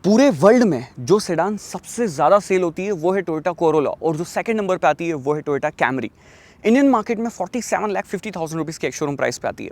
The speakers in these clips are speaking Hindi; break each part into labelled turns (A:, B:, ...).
A: पूरे वर्ल्ड में जो सेडान सबसे ज़्यादा सेल होती है वो है टोयोटा कोरोला और जो सेकंड नंबर पे आती है वो है टोयोटा कैमरी। इंडियन मार्केट में 47,50,000 रुपीज़ की एक शोरूम प्राइस पे आती है।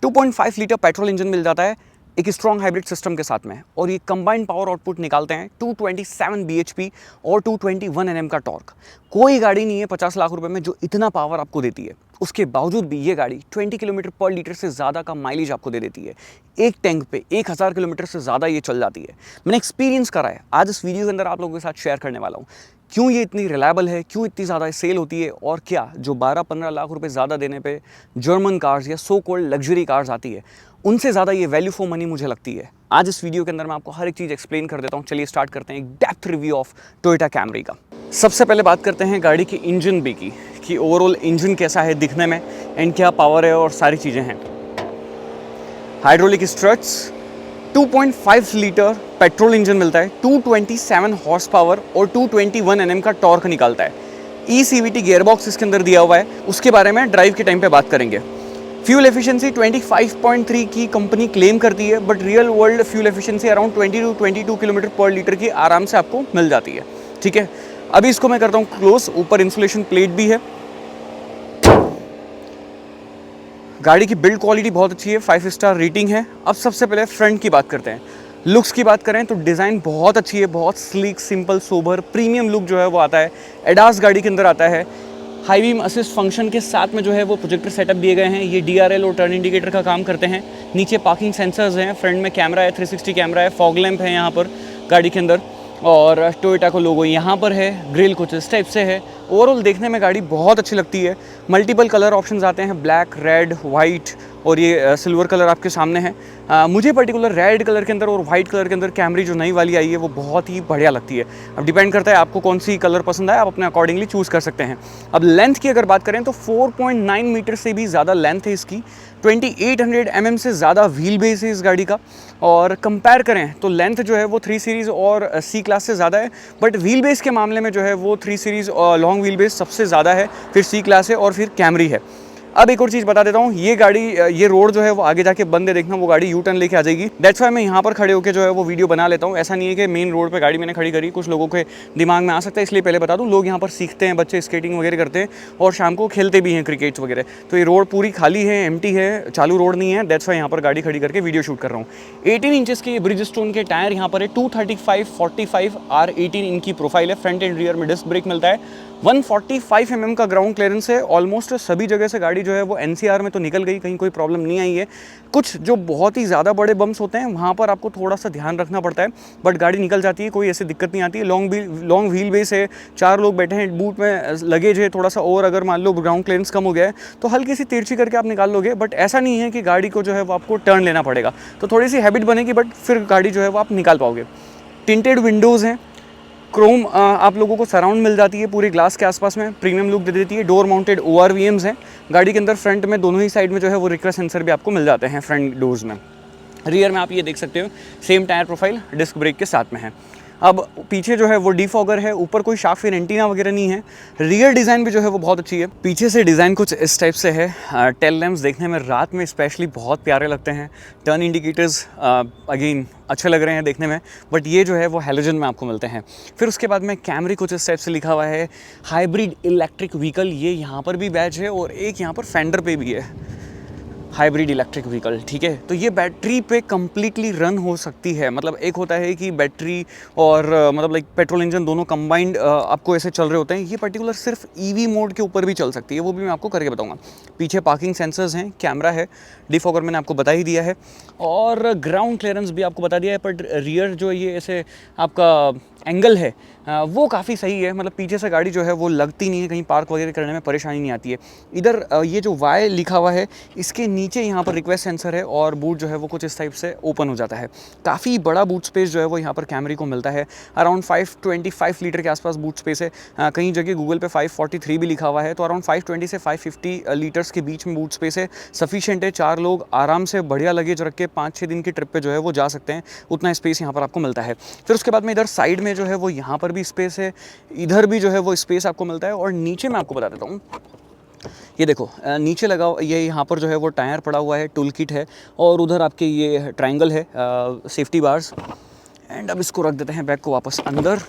A: 2.5 लीटर पेट्रोल इंजन मिल जाता है एक स्ट्रॉन्ग हाइब्रिड सिस्टम के साथ में, और ये कंबाइंड पावर आउटपुट निकालते हैं 227 bhp और 221 Nm का टॉर्क। कोई गाड़ी नहीं है 50 लाख रुपए में जो इतना पावर आपको देती है। उसके बावजूद भी ये गाड़ी 20 किलोमीटर पर लीटर से ज़्यादा का माइलेज आपको दे देती है। एक टैंक पे 1000 किलोमीटर से ज़्यादा ये चल जाती है। मैंने एक्सपीरियंस करा है, आज इस वीडियो के अंदर आप लोगों के साथ शेयर करने वाला हूँ। क्यों ये इतनी रिलायबल है, क्यों इतनी ज़्यादा सेल होती है, और क्या जो 12-15 लाख रुपए ज़्यादा देने पे जर्मन कार्स या सो कॉल्ड लग्जरी कार्स आती है उनसे ज़्यादा ये वैल्यू फॉर मनी मुझे लगती है। आज इस वीडियो के अंदर मैं आपको हर एक चीज़ एक्सप्लेन कर देता हूँ। चलिए स्टार्ट करते हैं एक depth review of Toyota Camry का। सबसे पहले बात करते हैं गाड़ी की इंजन बे की, कि ओवरऑल इंजन कैसा है दिखने में एंड क्या पावर है और सारी चीज़ें हैं। Hydraulic struts, 2.5 litre petrol engine मिलता है, 227 हॉर्स पावर और 221 Nm का टॉर्क निकालता है। ECVT गियरबॉक्स इसके अंदर दिया हुआ है, उसके बारे में ड्राइव के टाइम पे बात करेंगे। फ्यूल एफिशिएंसी 25.3 की कंपनी क्लेम करती है, but real world fuel efficiency around 20 to 22 kilometre पर लीटर की आराम से आपको मिल जाती है। ठीक है, अभी इसको मैं करता हूँ क्लोज। ऊपर इंसुलेशन प्लेट भी है। गाड़ी की बिल्ड क्वालिटी बहुत अच्छी है, 5 स्टार रेटिंग है। अब सबसे पहले फ्रंट की बात करते हैं। लुक्स की बात करें तो डिज़ाइन बहुत अच्छी है, बहुत sleek, simple, sober, premium look जो है वो आता है। एडास गाड़ी के अंदर आता है। हाई बीम असिस्ट फंक्शन के साथ में जो है वो प्रोजेक्टर सेटअप दिए गए हैं। ये DRL और टर्न इंडिकेटर का काम करते हैं। नीचे पार्किंग सेंसर्स हैं, फ्रंट में कैमरा है, 360 कैमरा है, फॉग लैंप है यहाँ पर गाड़ी के अंदर, और टोयोटा का लोगो यहाँ पर है। ग्रिल कुछ इस टाइप से है। ओवरऑल देखने में गाड़ी बहुत अच्छी लगती है। मल्टीपल कलर ऑप्शंस आते हैं, ब्लैक, रेड, वाइट और ये सिल्वर कलर आपके सामने है। मुझे पर्टिकुलर रेड कलर के अंदर और वाइट कलर के अंदर कैमरी जो नई वाली आई है वो बहुत ही बढ़िया लगती है। अब डिपेंड करता है आपको कौन सी कलर पसंद आए, आप अपने अकॉर्डिंगली चूज़ कर सकते हैं। अब लेंथ की अगर बात करें तो 4.9 मीटर से भी ज़्यादा लेंथ है इसकी। 2800 mm से ज़्यादा व्हील बेस है इस गाड़ी का। और कंपेयर करें तो लेंथ जो है वो 3 सीरीज़ और C क्लास से ज़्यादा है, बट व्हील बेस के मामले में जो है वो 3 सीरीज़ और लॉन्ग व्हील बेस सबसे ज़्यादा है, फिर C क्लास है और फिर कैमरी है। अब एक और चीज़ बता देता हूँ, ये गाड़ी, ये रोड जो है वो आगे जाके बंद है, देखना वो गाड़ी यू टर्न लेके आ जाएगी। दैट्स वाई मैं यहाँ पर खड़े होकर जो है वो वीडियो बना लेता हूँ। ऐसा नहीं है कि मेन रोड पे गाड़ी मैंने खड़ी करी, कुछ लोगों के दिमाग में आ सकता है, इसलिए पहले बता दूँ। लोग यहाँ पर सीखते हैं, बच्चे स्केटिंग वगैरह करते हैं और शाम को खेलते भी हैं क्रिकेट वगैरह। तो ये रोड पूरी खाली है, एम्प्टी है, चालू रोड नहीं है। दैट्स वाई यहाँ पर गाड़ी खड़ी करके वीडियो शूट कर रहा हूँ। 18 इंचेस के ब्रिज स्टोन के टायर यहाँ पर है। 235/45 R18 इनकी प्रोफाइल है। फ्रंट एंड रियर में डिस्क ब्रेक मिलता है। 145 mm का ग्राउंड क्लियरेंस है। ऑलमोस्ट सभी जगह से गाड़ी जो है वो NCR में तो निकल गई, कहीं कोई प्रॉब्लम नहीं आई है। कुछ जो बहुत ही ज़्यादा बड़े बम्प्स होते हैं वहाँ पर आपको थोड़ा सा ध्यान रखना पड़ता है, बट गाड़ी निकल जाती है, कोई ऐसी दिक्कत नहीं आती है। लॉन्ग व्हील बेस है, 4 लोग बैठे हैं, बूट में लगेज है थोड़ा सा, और अगर मान लो ग्राउंड क्लियरेंस कम हो गया है तो हल्की सी तिरछी करके आप निकाल लोगे, बट ऐसा नहीं है कि गाड़ी को जो है वो आपको टर्न लेना पड़ेगा। तो थोड़ी सी हैबिट बनेगी, बट फिर गाड़ी जो है वो आप निकाल पाओगे। टिंटेड विंडोज़ हैं, क्रोम आप लोगों को सराउंड मिल जाती है पूरे ग्लास के आसपास में, प्रीमियम लुक दे देती है। डोर माउंटेड ORVMs हैं गाड़ी के अंदर। फ्रंट में दोनों ही साइड में जो है वो रिक्वेस्ट सेंसर भी आपको मिल जाते हैं फ्रंट डोर्स में। रियर में आप ये देख सकते हो same tyre profile disc brake के साथ में है। अब पीछे जो है वो डिफॉगर है, ऊपर कोई शार्क फिन एंटीना वगैरह नहीं है। रियर डिज़ाइन भी जो है वो बहुत अच्छी है। पीछे से डिज़ाइन कुछ इस टाइप से है। टेल लैम्प्स देखने में रात में स्पेशली बहुत प्यारे लगते हैं। टर्न इंडिकेटर्स अगेन अच्छे लग रहे हैं देखने में, बट ये जो है वो हैलोजन में आपको मिलते हैं। फिर उसके बाद में कैमरी कुछ इस टाइप से लिखा हुआ है। हाइब्रिड इलेक्ट्रिक व्हीकल, ये यहाँ पर भी बैच है और एक यहाँ पर फेंडर पे भी है, हाइब्रिड इलेक्ट्रिक व्हीकल। ठीक है, तो ये बैटरी पे कम्प्लीटली रन हो सकती है। मतलब एक होता है कि बैटरी और मतलब लाइक पेट्रोल इंजन दोनों कंबाइंड आपको ऐसे चल रहे होते हैं, ये पर्टिकुलर सिर्फ EV मोड के ऊपर भी चल सकती है, वो भी मैं आपको करके बताऊंगा। पीछे पार्किंग सेंसर्स हैं, कैमरा है, डिफॉगर मैंने आपको बता ही दिया है, और ग्राउंड क्लियरेंस भी आपको बता दिया है। पर रियर जो ये ऐसे आपका एंगल है वो काफ़ी सही है। मतलब पीछे से गाड़ी जो है वो लगती नहीं है, कहीं पार्क वगैरह करने में परेशानी नहीं आती है। इधर ये जो Y लिखा हुआ है, इसके नीचे यहाँ पर रिक्वेस्ट सेंसर है, और बूट जो है वो कुछ इस टाइप से ओपन हो जाता है। काफ़ी बड़ा बूट स्पेस जो है वो यहाँ पर कैमरी को मिलता है। अराउंड 525 लीटर के आसपास बूट स्पेस है। कहीं जगह गूगल पे 543 भी लिखा हुआ है, तो अराउंड 520 से 550 लीटर्स के बीच में बूट स्पेस है। सफिशिएंट है, 4 लोग आराम से बढ़िया लगेज रख के 5-6 दिन की ट्रिप पे जो है वो जा सकते हैं, उतना स्पेस यहाँ पर आपको मिलता है। फिर उसके बाद में इधर साइड में जो है वो यहाँ पर भी स्पेस है, इधर भी जो है वो स्पेस आपको मिलता है। और नीचे मैं आपको बता देता हूँ, ये देखो नीचे लगा ये यहाँ पर जो है वो टायर पड़ा हुआ है, टूल किट है, और उधर आपके ये ट्रायंगल है, सेफ्टी बार्स। एंड अब इसको रख देते हैं बैग को वापस अंदर,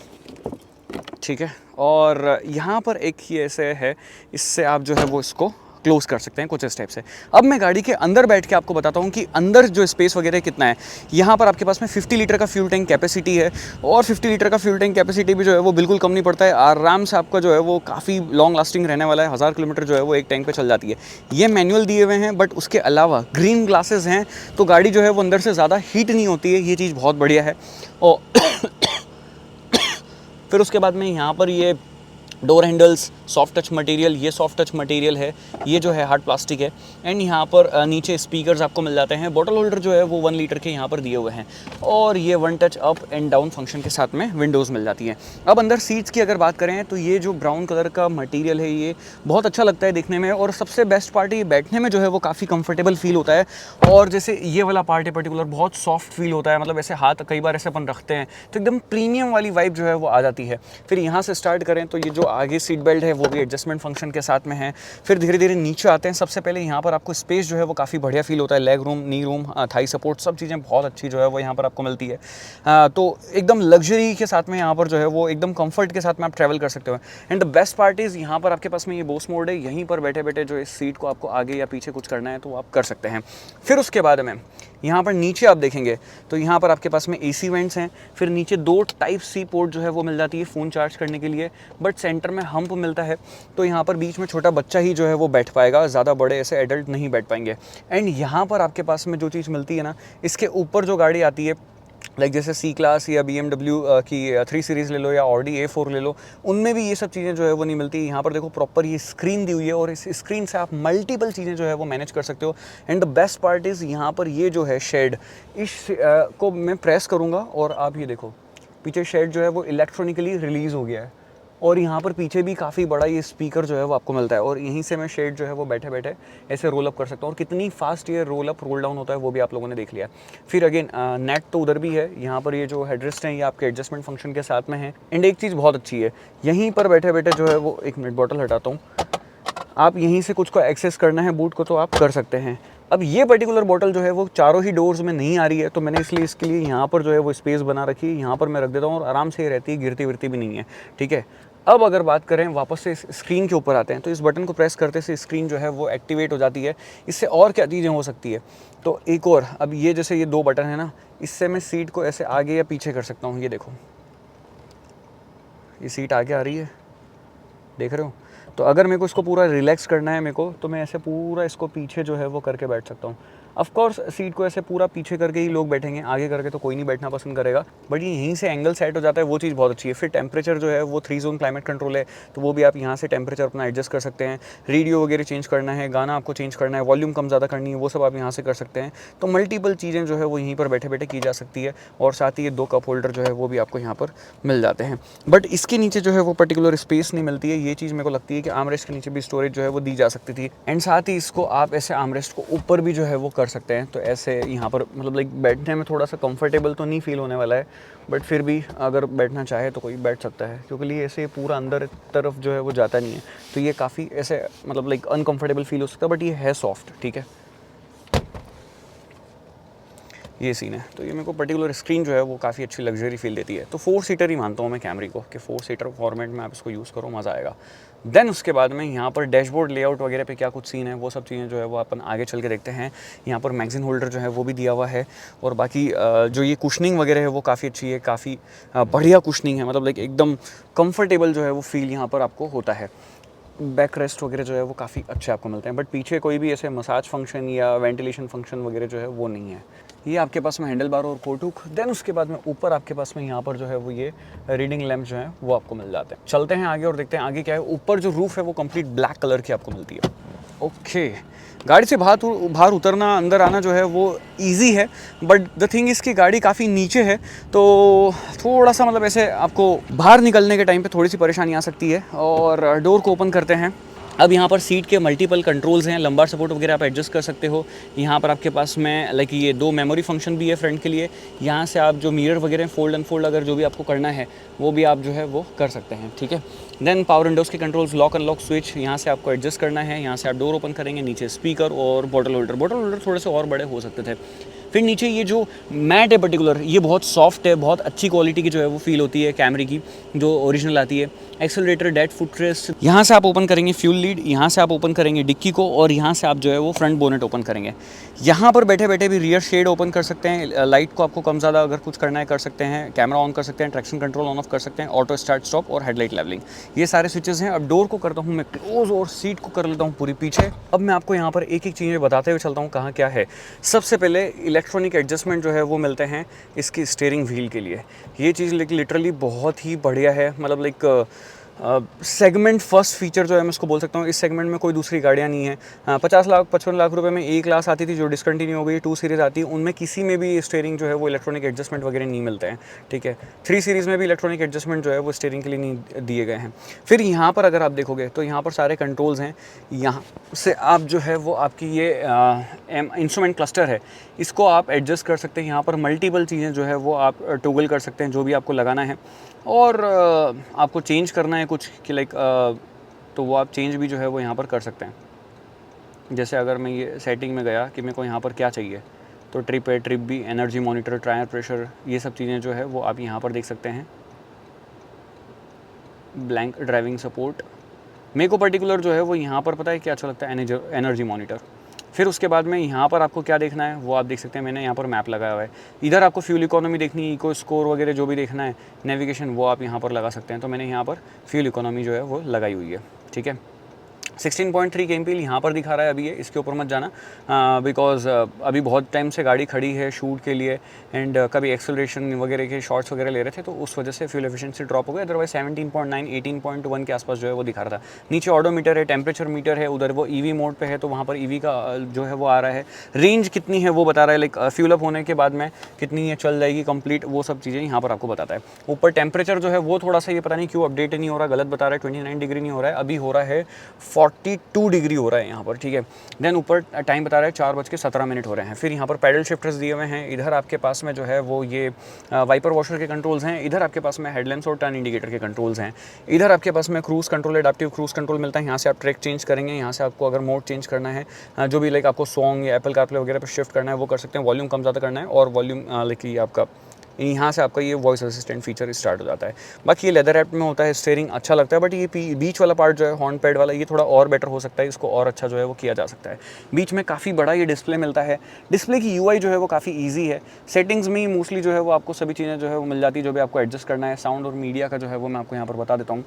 A: ठीक है। और यहाँ पर एक ही ऐसे है, इससे आप जो है वो इसको क्लोज कर सकते हैं कुछ इस टाइप से। अब मैं गाड़ी के अंदर बैठ के आपको बताता हूँ कि अंदर जो स्पेस वगैरह कितना है। यहाँ पर आपके पास में 50 लीटर का फ्यूल टैंक कैपेसिटी है, और 50 लीटर का फ्यूल टैंक कैपेसिटी भी जो है वो बिल्कुल कम नहीं पड़ता है, आराम से आपका जो है वो काफ़ी लॉन्ग लास्टिंग रहने वाला है। 1000 किलोमीटर जो है वो एक टैंक पे चल जाती है। ये मैनुअल दिए हुए हैं, बट उसके अलावा ग्रीन ग्लासेस हैं, तो गाड़ी जो है वो अंदर से ज़्यादा हीट नहीं होती है, ये चीज़ बहुत बढ़िया है। और फिर उसके बाद में यहाँ पर ये door handles soft touch material, ये सॉफ्ट टच मटेरियल है, ये जो है हार्ड प्लास्टिक है। एंड यहाँ पर नीचे स्पीकर्स आपको मिल जाते हैं। बॉटल होल्डर जो है वो 1 लीटर के यहाँ पर दिए हुए हैं, और ये 1 touch up and down function के साथ में विंडोज़ मिल जाती हैं। अब अंदर सीट्स की अगर बात करें तो ये जो ब्राउन कलर का मटीरियल है ये बहुत अच्छा लगता है देखने में, और सबसे बेस्ट पार्ट ये बैठने में जो है वो काफ़ी कंफर्टेबल फील होता है। और जैसे ये वाला पार्ट है पर्टिकुलर बहुत सॉफ्ट फील होता है, मतलब ऐसे हाथ कई बार ऐसे अपन रखते हैं तो एकदम प्रीमियम वाली वाइब जो है वो आ जाती है। फिर यहाँ से स्टार्ट करें तो ये जो आगे सीट बेल्ट है वो भी एडजस्टमेंट फंक्शन के साथ में है। फिर धीरे धीरे नीचे आते हैं। सबसे पहले यहाँ पर आपको स्पेस जो है वो काफ़ी बढ़िया फील होता है। लेग रूम, नी रूम, थाई सपोर्ट, सब चीज़ें बहुत अच्छी जो है वो यहाँ पर आपको मिलती है। तो एकदम लग्जरी के साथ में यहाँ पर जो है वो एकदम कंफर्ट के साथ में आप ट्रैवल कर सकते हो। And the best part is यहाँ पर आपके पास में ये बोस मोड है, यहीं पर बैठे बैठे जो इस सीट को आपको आगे या पीछे कुछ करना है तो आप कर सकते हैं। फिर उसके बाद में यहाँ पर नीचे आप देखेंगे तो यहाँ पर आपके पास में AC वेंट्स हैं। फिर नीचे 2 टाइप C पोर्ट जो है वो मिल जाती है फ़ोन चार्ज करने के लिए, बट सेंटर में हम्प मिलता है, तो यहाँ पर बीच में छोटा बच्चा ही जो है वो बैठ पाएगा, ज़्यादा बड़े ऐसे एडल्ट नहीं बैठ पाएंगे। एंड यहाँ पर आपके पास में जो चीज़ मिलती है ना, इसके ऊपर जो गाड़ी आती है लाइक जैसे C क्लास या BMW की 3 सीरीज़ ले लो या Audi A4 ले लो, उनमें भी ये सब चीज़ें जो है वो नहीं मिलती। यहाँ पर देखो प्रॉपर ये स्क्रीन दी हुई है, और इस स्क्रीन से आप मल्टीपल चीज़ें जो है वो मैनेज कर सकते हो। And the best part is यहाँ पर ये जो है शेड, इस को मैं प्रेस करूँगा और आप ये देखो पीछे शेड जो है वो इलेक्ट्रॉनिकली रिलीज़ हो गया है, और यहाँ पर पीछे भी काफ़ी बड़ा ये स्पीकर जो है वो आपको मिलता है, और यहीं से मैं शेड जो है वो बैठे बैठे ऐसे रोल अप कर सकता हूँ। और कितनी फास्ट ये रोल अप रोल डाउन होता है वो भी आप लोगों ने देख लिया। फिर अगेन नेट तो उधर भी है, यहाँ पर ये जो हेडरेस्ट हैं ये आपके एडजस्टमेंट फंक्शन के साथ में है। एंड एक चीज़ बहुत अच्छी है, यहीं पर बैठे बैठे जो है वो, एक मिनट बॉटल हटाता हूँ, आप यहीं से कुछ को एक्सेस करना है बूट को तो आप कर सकते हैं। अब ये पर्टिकुलर बॉटल जो है वो चारों ही डोर्स में नहीं आ रही है, तो मैंने इसलिए इसके लिए यहाँ पर जो है वो स्पेस बना रखी है, यहाँ पर मैं रख देता हूँ और आराम से रहती है, गिरती विरती भी नहीं है, ठीक है। अब अगर बात करें वापस से इस स्क्रीन के ऊपर आते हैं, तो इस बटन को प्रेस करते से स्क्रीन जो है वो एक्टिवेट हो जाती है। इससे और क्या चीज़ें हो सकती है, तो एक और, अब ये जैसे ये 2 बटन है ना, इससे मैं सीट को ऐसे आगे या पीछे कर सकता हूँ। ये देखो ये सीट आगे आ रही है, देख रहे हो। तो अगर मेरे को इसको पूरा रिलैक्स करना है मेरे को, तो मैं ऐसे पूरा इसको पीछे जो है वो करके बैठ सकता हूँ। ऑफ कोर्स सीट को ऐसे पूरा पीछे करके ही लोग बैठेंगे, आगे करके तो कोई नहीं बैठना पसंद करेगा, बट ये यहीं से एंगल सेट हो जाता है, वो चीज़ बहुत अच्छी है। फिर टेम्परेचर जो है वो 3 जोन क्लाइमेट कंट्रोल है, तो वो भी आप यहाँ से टेम्परेचर अपना एडजस्ट कर सकते हैं। रेडियो वगैरह चेंज करना है, गाना आपको चेंज करना है, वॉल्यूम कम ज़्यादा करनी है, वो सब आप यहाँ से कर सकते हैं। तो मल्टीपल चीज़ें जो है वो यहीं पर बैठे बैठे की जा सकती है, और साथ ही ये 2 कप होल्डर जो है वो भी आपको यहाँ पर मिल जाते हैं। बट इसके नीचे जो है वो पर्टिकुलर स्पेस नहीं मिलती है, ये चीज़ मेरे को लगती है कि आर्मरेस्ट के नीचे भी स्टोरेज जो है वो दी जा सकती थी। एंड साथ ही इसको आप ऐसे आर्मरेस्ट को ऊपर भी जो है वो कर सकते हैं, तो ऐसे यहाँ पर मतलब लाइक बैठने में थोड़ा सा कंफर्टेबल तो नहीं फील होने वाला है, बट फिर भी अगर बैठना चाहे तो कोई बैठ सकता है, क्योंकि ये ऐसे पूरा अंदर तरफ जो है वो जाता नहीं है, तो ये काफ़ी ऐसे मतलब लाइक अनकंफर्टेबल फील हो सकता है, बट ये है सॉफ्ट, ठीक है। ये सीन है, तो ये मेरे को पर्टिकुलर स्क्रीन जो है वो काफ़ी अच्छी लग्जरी फील देती है। तो 4 सीटर ही मानता हूँ मैं कैमरी को, कि 4 सीटर फॉर्मेट में आप इसको यूज़ करो, मज़ा आएगा। देन उसके बाद में यहाँ पर डैशबोर्ड लेआउट वगैरह पे क्या कुछ सीन है, वो सब चीज़ें जो है वो अपन आगे चल के देखते हैं। यहाँ पर मैगज़ीन होल्डर जो है वो भी दिया हुआ है, और बाकी जो ये कुशनिंग वगैरह है वो काफ़ी अच्छी है, काफ़ी बढ़िया कुशनिंग है, मतलब लाइक एकदम कंफर्टेबल जो है वो फील यहाँ पर आपको होता है। बैक रेस्ट वगैरह जो है वो काफ़ी अच्छे आपको मिलते हैं, बट पीछे कोई भी ऐसे मसाज फंक्शन या वेंटिलेशन फंक्शन वगैरह जो है वो नहीं है। ये आपके पास में हैंडल बार और कोट हुक। देन उसके बाद में ऊपर आपके पास में यहाँ पर जो है वो ये रीडिंग लैंप जो है वो आपको मिल जाते हैं। चलते हैं आगे और देखते हैं आगे क्या है। ऊपर जो रूफ है वो कंप्लीट ब्लैक कलर की आपको मिलती है। ओके, गाड़ी से बाहर उतरना, अंदर आना जो है वो इजी है, बट द थिंग इसकी गाड़ी काफ़ी नीचे है, तो थोड़ा सा मतलब ऐसे आपको बाहर निकलने के टाइम पे थोड़ी सी परेशानी आ सकती है। और डोर को ओपन करते हैं। अब यहाँ पर सीट के मल्टीपल कंट्रोल्स हैं, लंबार सपोर्ट वगैरह आप एडजस्ट कर सकते हो। यहाँ पर आपके पास में लाइक ये 2 मेमोरी फंक्शन भी है फ्रंट के लिए। यहाँ से आप जो मिरर वगैरह फोल्ड अनफोल्ड अगर जो भी आपको करना है वो भी आप जो है वो कर सकते हैं, ठीक है। देन पावर विंडोज़ के कंट्रोल्स, लॉक अनलॉक स्विच यहाँ से आपको एडजस्ट करना है। यहाँ से आप डोर ओपन करेंगे, नीचे स्पीकर और बॉटल होल्डर थोड़े से और बड़े हो सकते थे। फिर नीचे ये जो मैट है पर्टिकुलर, ये बहुत सॉफ्ट है, बहुत अच्छी क्वालिटी की जो है वो फील होती है कैमरे की जो ओरिजिनल आती है। एक्सेलरेटर, डेड फुट रेस्ट, यहाँ से आप ओपन करेंगे फ्यूल लीड, यहाँ से आप ओपन करेंगे डिक्की को, और यहाँ से आप जो है वो फ्रंट बोनेट ओपन करेंगे। यहाँ पर बैठे बैठे भी रियर शेड ओपन कर सकते हैं, लाइट को आपको कम ज़्यादा अगर कुछ करना है कर सकते हैं, कैमरा ऑन कर सकते हैं, ट्रैक्शन कंट्रोल ऑन ऑफ कर सकते हैं, ऑटो स्टार्ट स्टॉप और हेडलाइट लेवलिंग, ये सारे स्विचेस हैं। अब डोर को करता हूँ मैं क्लोज और सीट को कर लेता हूँ पूरी पीछे। अब मैं आपको यहाँ पर एक एक चीज़ें बताते हुए चलता हूँ कहाँ क्या है। सबसे पहले इलेक्ट्रॉनिक एडजस्टमेंट जो है वो मिलते हैं इसकी स्टीयरिंग व्हील के लिए। ये चीज़ लिटरली बहुत ही बढ़िया है, मतलब लाइक सेगमेंट फर्स्ट फीचर जो है मैं इसको बोल सकता हूँ। इस सेगमेंट में कोई दूसरी गाड़ियाँ नहीं है। 50 लाख 55 लाख रुपए में ए क्लास आती थी जो डिसकंटिन्यू हो गई, 2 सीरीज़ आती है, उनमें किसी में भी स्टीयरिंग जो है वो इलेक्ट्रॉनिक एडजस्टमेंट वगैरह नहीं मिलते हैं, ठीक है। 3 सीरीज़ में भी इलेक्ट्रॉनिक एडजस्टमेंट जो है वो स्टीयरिंग के लिए नहीं दिए गए हैं। फिर यहाँ पर अगर आप देखोगे तो यहाँ पर सारे कंट्रोल्स हैं। यहाँ से आप जो है वो आपकी ये इंस्ट्रूमेंट क्लस्टर है, इसको आप एडजस्ट कर सकते हैं। यहाँ पर मल्टीपल चीज़ें जो है वो आप टॉगल कर सकते हैं जो भी आपको लगाना है, और आपको चेंज करना है कुछ कि लाइक तो वो आप चेंज भी जो है वो यहाँ पर कर सकते हैं। जैसे अगर मैं ये सेटिंग में गया कि मेरे को यहाँ पर क्या चाहिए, तो ट्रिप है, ट्रिप भी, एनर्जी मॉनिटर, टायर प्रेशर, ये सब चीज़ें जो है वो आप यहाँ पर देख सकते हैं। ब्लैंक ड्राइविंग सपोर्ट, मेरे को पर्टिकुलर जो है वो यहाँ पर पता है क्या अच्छा लगता है, एनर्जी मॉनिटर। फिर उसके बाद में यहाँ पर आपको क्या देखना है वो आप देख सकते हैं, मैंने यहाँ पर मैप लगाया हुआ है। इधर आपको फ्यूल इकोनॉमी देखनी है, इको स्कोर वगैरह जो भी देखना है, नेविगेशन, वो आप यहाँ पर लगा सकते हैं। तो मैंने यहाँ पर फ्यूल इकोनॉमी जो है वो लगाई हुई है, ठीक है। 16.3 kmpl यहाँ पर दिखा रहा है अभी, ये इसके ऊपर मत जाना बिकॉज अभी बहुत टाइम से गाड़ी खड़ी है शूट के लिए, एंड कभी एक्सेलरेशन वगैरह के शॉट्स वगैरह ले रहे थे तो उस वजह से फ्यूल एफिशिएंसी ड्रॉप हो गया। अदरवाइज 17.9 18.1 के आसपास जो है वो दिखा रहा था। नीचे ऑडोमीटर है, टेम्परेचर मीटर है, उधर वो ईवी मोड पे है तो वहाँ पर ईवी का जो है वो आ रहा है। रेंज कितनी है वो बता रहा है, लाइक फ्यूल अप होने के बाद में कितनी है चल जाएगी कंप्लीट, वो सब चीज़ें यहाँ पर आपको बताता है। ऊपर टेम्परेचर जो है वो थोड़ा सा ये पता नहीं क्यों अपडेट नहीं हो रहा, गलत बता रहा है, 29 डिग्री नहीं हो रहा है, अभी हो रहा है 42 डिग्री हो रहा है यहाँ पर, ठीक है। देन ऊपर टाइम बता रहा है 4:17 हो रहे हैं। फिर यहाँ पर पैडल शिफ्टर्स दिए हुए हैं। इधर आपके पास में जो है वो ये वाइपर वॉशर के कंट्रोल्स हैं। इधर आपके पास में हेडलैम्प्स और टर्न इंडिकेटर के कंट्रोल्स हैं। इधर आपके पास में cruise control, adaptive cruise control मिलता है। यहाँ से आप ट्रैक चेंज करेंगे, यहाँ से आपको अगर मोड चेंज करना है, जो भी लाइक आपको सॉन्ग या एप्पल कारप्ले वगैरह पर शिफ्ट करना है वो कर सकते हैं। वॉल्यूम कम ज़्यादा करना है और वॉल्यूम लाइक ये आपका यहाँ से आपका ये वॉइस असिस्टेंट फीचर स्टार्ट हो जाता है। बाकी ये लेदर रैप्ड में होता है, स्टीयरिंग अच्छा लगता है, बट ये बीच वाला पार्ट जो है हॉर्न पैड वाला, ये थोड़ा और बेटर हो सकता है, इसको और अच्छा जो है वो किया जा सकता है। बीच में काफ़ी बड़ा ये डिस्प्ले मिलता है। डिस्प्ले की यूआई जो है वो काफ़ी ईजी है। सेटिंग्स में ही मोस्टली जो है वो आपको सभी चीज़ें जो है वो मिल जाती है जो भी आपको एडजस्ट करना है। साउंड और मीडिया का जो है वो मैं आपको यहाँ पर बता देता हूँ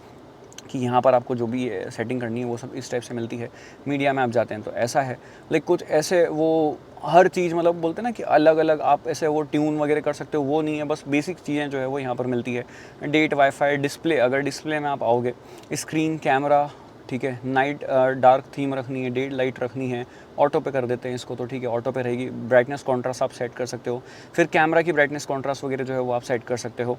A: कि यहाँ पर आपको जो भी सेटिंग करनी है वो सब इस टाइप से मिलती है। मीडिया में आप जाते हैं तो ऐसा है, लाइक कुछ ऐसे वो हर चीज़ मतलब बोलते हैं ना कि अलग अलग आप ऐसे वो ट्यून वगैरह कर सकते हो, वो नहीं है। बस बेसिक चीज़ें जो है वो यहाँ पर मिलती है। डेट, वाईफाई, डिस्प्ले, अगर डिस्प्ले में आप आओगे, स्क्रीन, कैमरा, ठीक है, नाइट डार्क थीम रखनी है, डेड लाइट रखनी है, ऑटो पे कर देते हैं इसको तो ठीक है, ऑटो पे रहेगी। ब्राइटनेस कॉन्ट्रास्ट आप सेट कर सकते हो। फिर कैमरा की ब्राइटनेस कॉन्ट्रास्ट वगैरह जो है वो आप सेट कर सकते हो।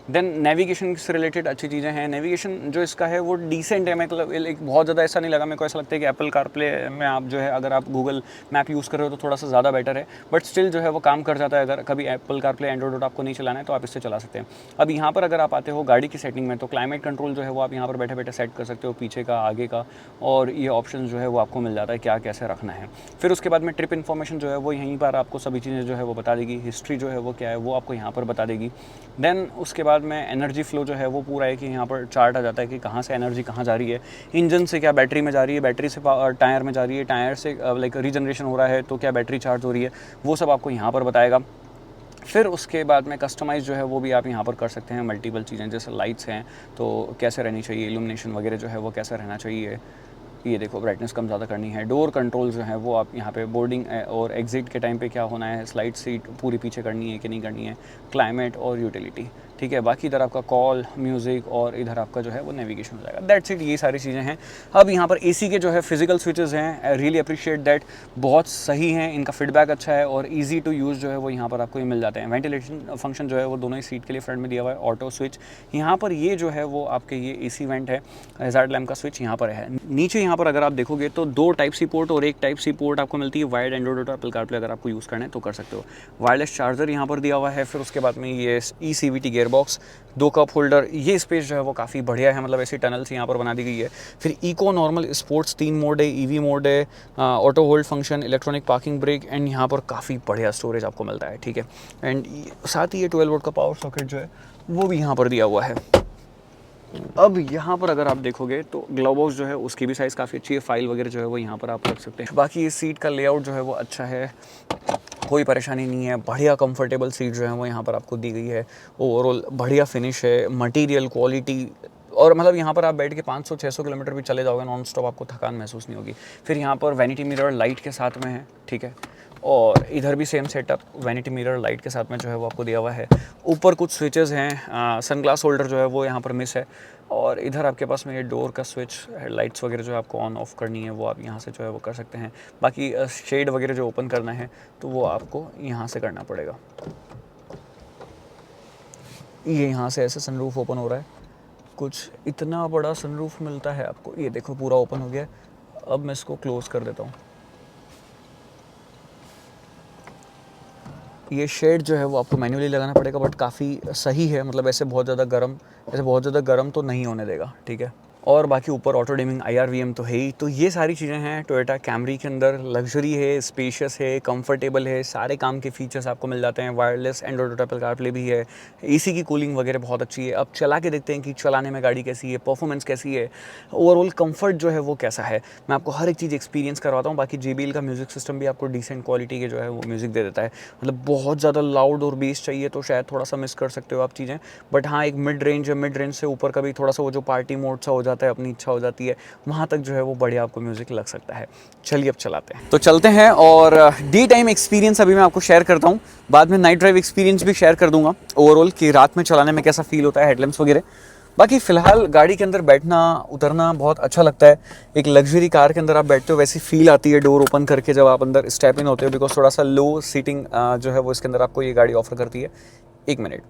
A: देन नेविगेशन से रिलेटेड अच्छी चीज़ें हैं। नेविगेशन जो इसका है वो डिसेंट है, मतलब एक बहुत ज़्यादा ऐसा नहीं लगा मेरे को। ऐसा लगता है कि एप्पल कारप्ले में आप जो है अगर आप गूगल मैप यूज़ कर रहे हो तो थोड़ा सा ज़्यादा बेटर है, बट स्टिल जो है वो काम कर जाता है। अगर कभी एप्पल कारप्ले एंड्रॉइड आपको नहीं चलाना है तो आप इससे चला सकते हैं। अब यहाँ पर अगर आप आते हो गाड़ी की सेटिंग में तो क्लाइमेट कंट्रोल जो है वो आप यहाँ पर बैठे बैठे सेट कर सकते हो, पीछे का, आगे का, और ये ऑप्शन जो है वो आपको मिल जाता है क्या कैसे रखना है। फिर उसके बाद में ट्रिप इन्फॉर्मेशन जो है वो यहीं पर आपको सभी चीज़ें जो है वो बता देगी। हिस्ट्री जो है वो क्या है वो आपको यहाँ पर बता देगी। देन उसके बाद में एनर्जी फ्लो जो है वो पूरा है कि यहाँ पर चार्ट आ जाता है कि कहाँ से एनर्जी कहाँ जा रही है, इंजन से क्या बैटरी में जा रही है, बैटरी से टायर में जा रही है, टायर से लाइक रीजनरेशन हो रहा है तो क्या बैटरी चार्ज हो रही है, वो सब आपको यहाँ पर बताएगा। फिर उसके बाद में कस्टमाइज़ जो है वो भी आप यहाँ पर कर सकते हैं। मल्टीपल चीज़ें जैसे लाइट्स हैं तो कैसे रहनी चाहिए, इल्यूमिनेशन वगैरह जो है वो कैसा रहना चाहिए, ये देखो ब्राइटनेस कम ज़्यादा करनी है। डोर कंट्रोल जो है वो आप यहाँ पे बोर्डिंग और एग्जिट के टाइम पे क्या होना है, स्लाइड सीट पूरी पीछे करनी है कि नहीं करनी है, क्लाइमेट और यूटिलिटी, ठीक है। बाकी इधर आपका कॉल, म्यूज़िक और इधर आपका जो है वो नेविगेशन हो जाएगा। दैट्स इट, ये सारी चीज़ें हैं। अब यहाँ पर एसी के जो है फिजिकल स्विचेस हैं, आई रियली अप्रिशिएट दैट, बहुत सही हैं, इनका फीडबैक अच्छा है और ईजी टू यूज़ जो है वो यहाँ पर आपको ये मिल जाते हैं। वेंटिलेशन फंक्शन जो है वो दोनों ही सीट के लिए फ्रंट में दिया हुआ है। ऑटो स्विच यहाँ पर, ये जो है वो आपके ये एसी वेंट है, हैजार्ड लैम्प का स्विच यहाँ पर है। नीचे यहाँ पर अगर आप देखोगे तो 2 टाइप सी पोर्ट और 1 टाइप सी पोर्ट आपको मिलती है। Wired Android auto, Apple CarPlay अगर आपको यूज़ करना है तो कर सकते हो। वायरलेस चार्जर यहाँ पर दिया हुआ है। फिर उसके बाद में ये ECVT gear gearbox, 2 cup holder, ये स्पेस जो है वो काफ़ी बढ़िया है, मतलब ऐसी टनल से यहाँ पर बना दी गई है। फिर इको, नॉर्मल, स्पोर्ट्स 3 मोड है, ईवी मोड है, auto hold function, electronic parking brake, and यहाँ पर काफ़ी बढ़िया स्टोरेज आपको मिलता है, ठीक है। एंड साथ ही ये 12 वोल्ट का पावर सॉकेट जो है वो भी यहाँ पर दिया हुआ है। अब यहाँ पर अगर आप देखोगे तो ग्लव बॉक्स जो है उसकी भी साइज़ काफ़ी अच्छी है, फाइल वगैरह जो है वो यहाँ पर आप रख सकते हैं। बाकी इस सीट का लेआउट जो है वो अच्छा है, कोई परेशानी नहीं है, बढ़िया कंफर्टेबल सीट जो है वो यहाँ पर आपको दी गई है। ओवरऑल बढ़िया फिनिश है, मटेरियल क्वालिटी, और मतलब यहाँ पर आप बैठ के 500-600 किलोमीटर भी चले जाओगे नॉन स्टॉप, आपको थकान महसूस नहीं होगी। फिर यहाँ पर वैनिटी मिरर लाइट के साथ में है, ठीक है, और इधर भी same setup vanity mirror light के साथ में जो है वो आपको दिया हुआ है। ऊपर कुछ स्विचेस हैं, सनग्लास होल्डर जो है वो यहाँ पर मिस है, और इधर आपके पास में ये डोर का स्विच, लाइट्स वगैरह जो है आपको ऑन ऑफ करनी है वो आप यहाँ से जो है वो कर सकते हैं। बाकी शेड वगैरह जो ओपन करना है तो वो आपको यहाँ से करना पड़ेगा। ये यहाँ से ऐसे सनरूफ ओपन हो रहा है, कुछ इतना बड़ा सनरूफ मिलता है आपको, ये देखो पूरा ओपन हो गया। अब मैं इसको क्लोज कर देता हूँ। ये शेड जो है वो आपको मैन्युअली लगाना पड़ेगा, बट काफ़ी सही है, मतलब ऐसे बहुत ज़्यादा गर्म तो नहीं होने देगा, ठीक है। और बाकी ऊपर ऑटो डिमिंग IRVM तो है ही। तो ये सारी चीज़ें हैं टोयोटा कैमरी के अंदर। लग्जरी है, स्पेशियस है, कंफर्टेबल है, सारे काम के फीचर्स आपको मिल जाते हैं। Wireless Android auto Apple CarPlay भी है, AC की कूलिंग वगैरह बहुत अच्छी है। अब चला के देखते हैं कि चलाने में गाड़ी कैसी है, परफॉर्मेंस कैसी है, ओवरऑल कंफर्ट जो है वो कैसा है। मैं आपको हर एक चीज़ एक्सपीरियंस करवाता हूँ। बाकी JBL का म्यूज़िक सिस्टम भी आपको डिसेंट क्वालिटी के जो है वो म्यूज़िक दे देता है। मतलब बहुत ज़्यादा लाउड और बेस चाहिए तो शायद थोड़ा सा मिस कर सकते हो आप चीज़ें, बट हाँ एक मिड रेंज है, मिड रेंज से ऊपर का भी थोड़ा सा वो जो पार्टी मोड सा हो जाता है, अपनी इच्छा हो जाती है, वहाँ तक जो है वो बढ़िया आपको म्यूज़िक लग सकता है। चलिए अब चलाते हैं, तो चलते हैं। और डे टाइम एक्सपीरियंस अभी मैं आपको शेयर करता हूँ, बाद में नाइट ड्राइव एक्सपीरियंस भी शेयर कर दूंगा ओवरऑल कि रात में चलाने में कैसा फील होता है, हेडलैम्प्स वगैरह। बाकी फ़िलहाल गाड़ी के अंदर बैठना उतरना बहुत अच्छा लगता है। एक लग्जरी कार के अंदर आप बैठते हो वैसी फील आती है डोर ओपन करके जब आप अंदर स्टेप इन होते हो, बिकॉज थोड़ा सा लो सीटिंग जो है वो इसके अंदर आपको ये गाड़ी ऑफर करती है। 1 मिनट,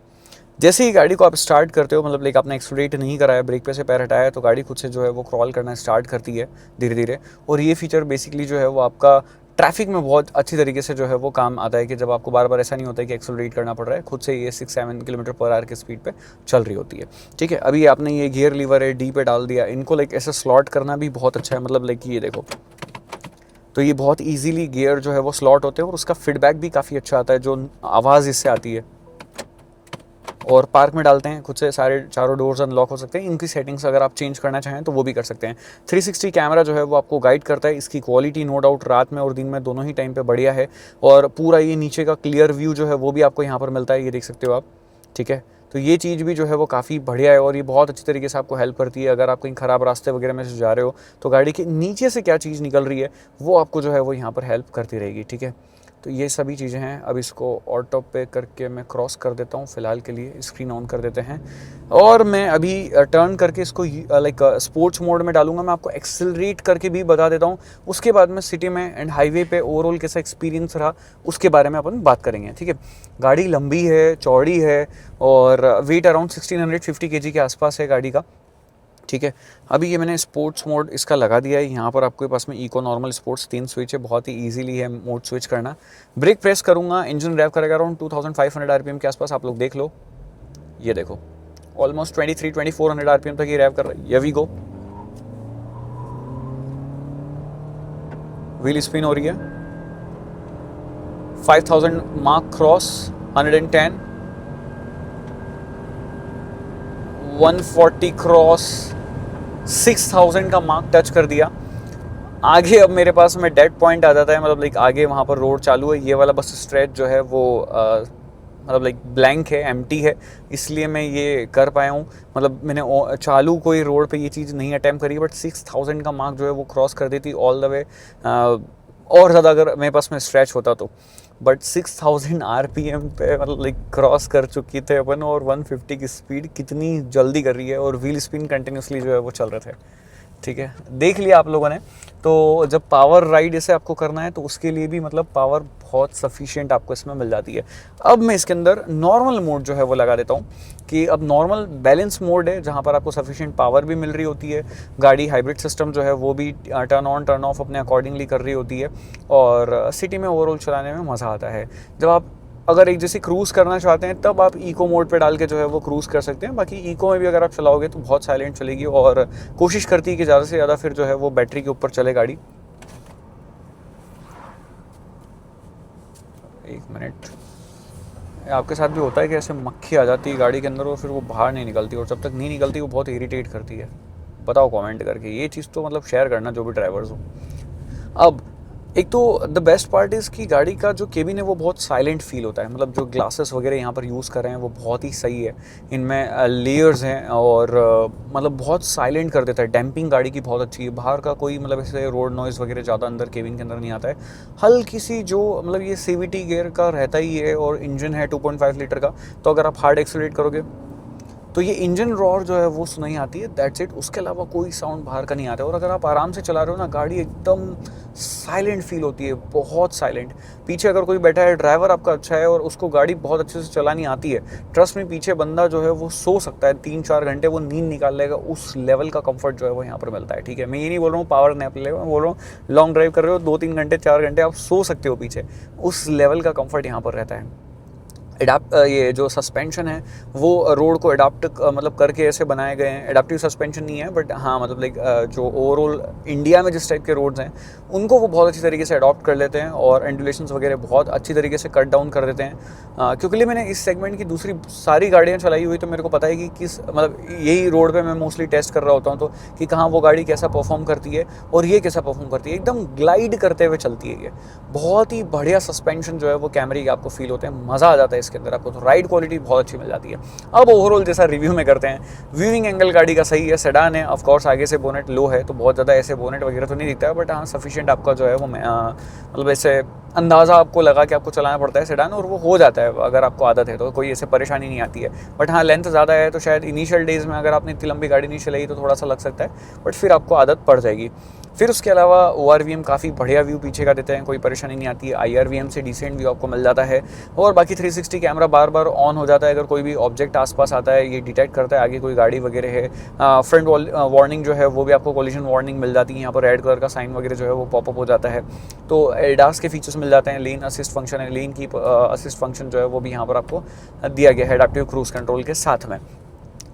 A: जैसे ही गाड़ी को आप स्टार्ट करते हो, मतलब लाइक आपने एक्सीलरेट नहीं करा है, ब्रेक पे से पैर हटाया है, तो गाड़ी खुद से जो है वो क्रॉल करना स्टार्ट करती है धीरे धीरे। और ये फीचर बेसिकली जो है वो आपका ट्रैफिक में बहुत अच्छी तरीके से जो है वो काम आता है कि जब आपको बार बार ऐसा नहीं होता है कि एक्सीलरेट करना पड़ रहा है, खुद से ये 6-7 किलोमीटर पर आवर की स्पीड पे चल रही होती है, ठीक है। अभी आपने ये गियर लीवर है, डी पे डाल दिया, इनको लाइक ऐसे स्लॉट करना भी बहुत अच्छा है, मतलब लाइक ये देखो, तो ये बहुत ईजीली गियर जो है वो स्लॉट होते हैं और उसका फीडबैक भी काफ़ी अच्छा आता है, जो आवाज़ इससे आती है। और पार्क में डालते हैं, खुद से सारे चारों डोर्स अनलॉक हो सकते हैं। इनकी सेटिंग्स अगर आप चेंज करना चाहें तो वो भी कर सकते हैं। 360 कैमरा जो है वो आपको गाइड करता है। इसकी क्वालिटी नो डाउट रात में और दिन में दोनों ही टाइम पे बढ़िया है। और पूरा ये नीचे का क्लियर व्यू जो है वो भी आपको यहाँ पर मिलता है, ये देख सकते हो आप, ठीक है। तो ये चीज़ भी जो है वो काफ़ी बढ़िया है और ये बहुत अच्छी तरीके से आपको हेल्प करती है। अगर आप कहीं ख़राब रास्ते वगैरह में से जा रहे हो तो गाड़ी के नीचे से क्या चीज़ निकल रही है वो आपको जो है वो यहाँ पर हेल्प करती रहेगी, ठीक है। तो ये सभी चीज़ें हैं। अब इसको ऑटो पे करके मैं क्रॉस कर देता हूँ, फ़िलहाल के लिए स्क्रीन ऑन कर देते हैं। और मैं अभी टर्न करके इसको लाइक स्पोर्ट्स मोड में डालूंगा। मैं आपको एक्सेलरेट करके भी बता देता हूँ, उसके बाद में सिटी में एंड हाईवे पे ओवरऑल कैसा एक्सपीरियंस रहा उसके बारे में अपन बात करेंगे, ठीक है। गाड़ी लंबी है, चौड़ी है और वेट अराउंड 1650 kg के आसपास है गाड़ी का, ठीक है। अभी ये मैंने स्पोर्ट्स मोड इसका लगा दिया है। यहाँ पर आपके पास में इको, नॉर्मल, स्पोर्ट्स 3 स्विच है, बहुत ही इजीली है मोड स्विच करना। ब्रेक प्रेस करूँगा, इंजन रैव करेगा अराउंड 2500 RPM के आसपास। आप लोग देख लो, ये देखो ऑलमोस्ट 2300-2400 RPM तक ये रैव कर रहा है। ये वी गो, व्हील स्पिन हो रही है, 5000 मार्क क्रॉस, 110, 140 क्रॉस, 6000 का मार्क टच कर दिया। आगे अब मेरे पास में डेड पॉइंट आ जाता है, मतलब लाइक आगे वहाँ पर रोड चालू है, ये वाला बस स्ट्रेच जो है वो मतलब लाइक ब्लैंक है, एम्प्टी है, इसलिए मैं ये कर पाया हूँ। मतलब मैंने चालू कोई रोड पे ये चीज़ नहीं अटैम्प्ट करी, बट 6000 का मार्क जो है वो क्रॉस कर देती ऑल द वे। और ज़्यादा अगर मेरे पास में स्ट्रेच होता तो, बट 6000 RPM पे मतलब लाइक क्रॉस कर चुकी थे अपन। और 150 की स्पीड कितनी जल्दी कर रही है और व्हील स्पिन कंटिन्यूसली जो है वो चल रहे थे, ठीक है। देख लिया आप लोगों ने। तो जब पावर राइड इसे आपको करना है तो उसके लिए भी मतलब पावर बहुत सफिशिएंट आपको इसमें मिल जाती है। अब मैं इसके अंदर नॉर्मल मोड जो है वो लगा देता हूँ कि अब नॉर्मल बैलेंस मोड है, जहाँ पर आपको सफिशिएंट पावर भी मिल रही होती है। गाड़ी हाइब्रिड सिस्टम जो है वो भी टर्न ऑन टर्न ऑफ अपने अकॉर्डिंगली कर रही होती है और सिटी में ओवरऑल चलाने में मज़ा आता है। जब आप अगर एक जैसे क्रूज़ करना चाहते हैं तब आप इको मोड पे डाल के जो है वो क्रूज़ कर सकते हैं। बाकी इको में भी अगर आप चलाओगे तो बहुत साइलेंट चलेगी और कोशिश करती है कि ज़्यादा से ज़्यादा फिर जो है वो बैटरी के ऊपर चले गाड़ी। एक मिनट, आपके साथ भी होता है कि ऐसे मक्खी आ जाती है गाड़ी के अंदर और फिर वो बाहर नहीं निकलती, और जब तक नहीं निकलती वो बहुत इरिटेट करती है? बताओ कमेंट करके, ये चीज़ तो मतलब शेयर करना जो भी ड्राइवर्स हो। अब एक तो द बेस्ट पार्ट इज़ कि गाड़ी का जो केबिन है वो बहुत साइलेंट फील होता है। मतलब जो ग्लासेस वगैरह यहाँ पर यूज़ कर रहे हैं वो बहुत ही सही है, इनमें लेयर्स हैं और मतलब बहुत साइलेंट कर देता है। डैम्पिंग गाड़ी की बहुत अच्छी है, बाहर का कोई मतलब ऐसे रोड नॉइज़ वगैरह ज़्यादा अंदर केबिन के अंदर नहीं आता है। हल्की सी जो मतलब ये CVT गियर का रहता ही है और इंजन है 2.5 लीटर का, तो अगर आप हार्ड एक्सेलरेट करोगे तो ये इंजन रॉर जो है वो सुनाई आती है, दैट्स इट। उसके अलावा कोई साउंड बाहर का नहीं आता है। और अगर आप आराम से चला रहे हो ना, गाड़ी एकदम साइलेंट फील होती है, बहुत साइलेंट। पीछे अगर कोई बैठा है, ड्राइवर आपका अच्छा है और उसको गाड़ी बहुत अच्छे से चलानी आती है, ट्रस्ट में पीछे बंदा जो है वो सो सकता है 3-4 घंटे, वो नींद निकाल लेगा। उस लेवल का कंफर्ट जो है वो यहाँ पर मिलता है, ठीक है। मैं ये नहीं बोल रहा हूँ पावर नैप ले, मैं बोल रहा हूँ लॉन्ग ड्राइव कर रहे हो 2-3 घंटे 4 घंटे आप सो सकते हो पीछे, उस लेवल का कंफर्ट यहाँ पर रहता है। ये जो सस्पेंशन है वो रोड को एडाप्ट मतलब करके ऐसे बनाए गए हैं। एडाप्टिव सस्पेंशन नहीं है, बट हाँ मतलब लाइक जो ओवरऑल इंडिया में जिस टाइप के रोड्स हैं उनको वो बहुत अच्छी तरीके से अडॉप्ट कर लेते हैं और एंडुलेशंस वगैरह बहुत अच्छी तरीके से कट डाउन कर देते हैं। क्योंकि मैंने इस सेगमेंट की दूसरी सारी गाड़ियाँ चलाई हुई, तो मेरे को पता है कि किस मतलब यही रोड पर मैं मोस्टली टेस्ट कर रहा होता हूँ, तो कि कहाँ वो गाड़ी कैसा परफॉर्म करती है और ये कैसा परफॉर्म करती है। एकदम ग्लाइड करते हुए चलती है ये, बहुत ही बढ़िया सस्पेंशन जो है वो कैमरे के आपको फील होते हैं, मज़ा आ जाता है इसके अंदर आपको, तो राइड क्वालिटी बहुत अच्छी मिल जाती है। अब ओवरऑल जैसा रिव्यू में करते हैं, व्यूइंग एंगल गाड़ी का सही है, सेडान है, ऑफ कोर्स आगे से बोनेट लो है तो बहुत ज़्यादा ऐसे बोनेट वगैरह तो नहीं दिखता है, बट हाँ सफिशिएंट आपका जो है वो मतलब ऐसे अंदाज़ा आपको लगा कि आपको चलाना पड़ता है सेडान, और वो हो जाता है अगर आपको आदत है तो, कोई ऐसे परेशानी नहीं आती है। बट हाँ लेंथ ज़्यादा है तो शायद इनिशियल डेज़ में अगर आपने इतनी लंबी गाड़ी नहीं चलाई तो थोड़ा सा लग सकता है, बट फिर आपको आदत पड़ जाएगी। फिर उसके अलावा ORVM काफ़ी बढ़िया व्यू पीछे का देते हैं, कोई परेशानी नहीं आती है। IRVM से डिसेंट व्यू आपको मिल जाता है, और बाकी 360 कैमरा बार बार ऑन हो जाता है, अगर कोई भी ऑब्जेक्ट आसपास आता है ये डिटेक्ट करता है आगे कोई गाड़ी वगैरह है। फ्रंट वार्निंग जो है वो भी आपको कोलिजन वार्निंग मिल जाती है, यहाँ पर रेड कलर का साइन वगैरह जो है वो पॉपअप हो जाता है। तो ADAS के फीचर्स मिल जाते हैं, लेन असिस्ट फंक्शन है, लेन की असिस्ट फंक्शन जो है वो भी यहाँ पर आपको दिया गया है एडाप्टिव क्रूज कंट्रोल के साथ में,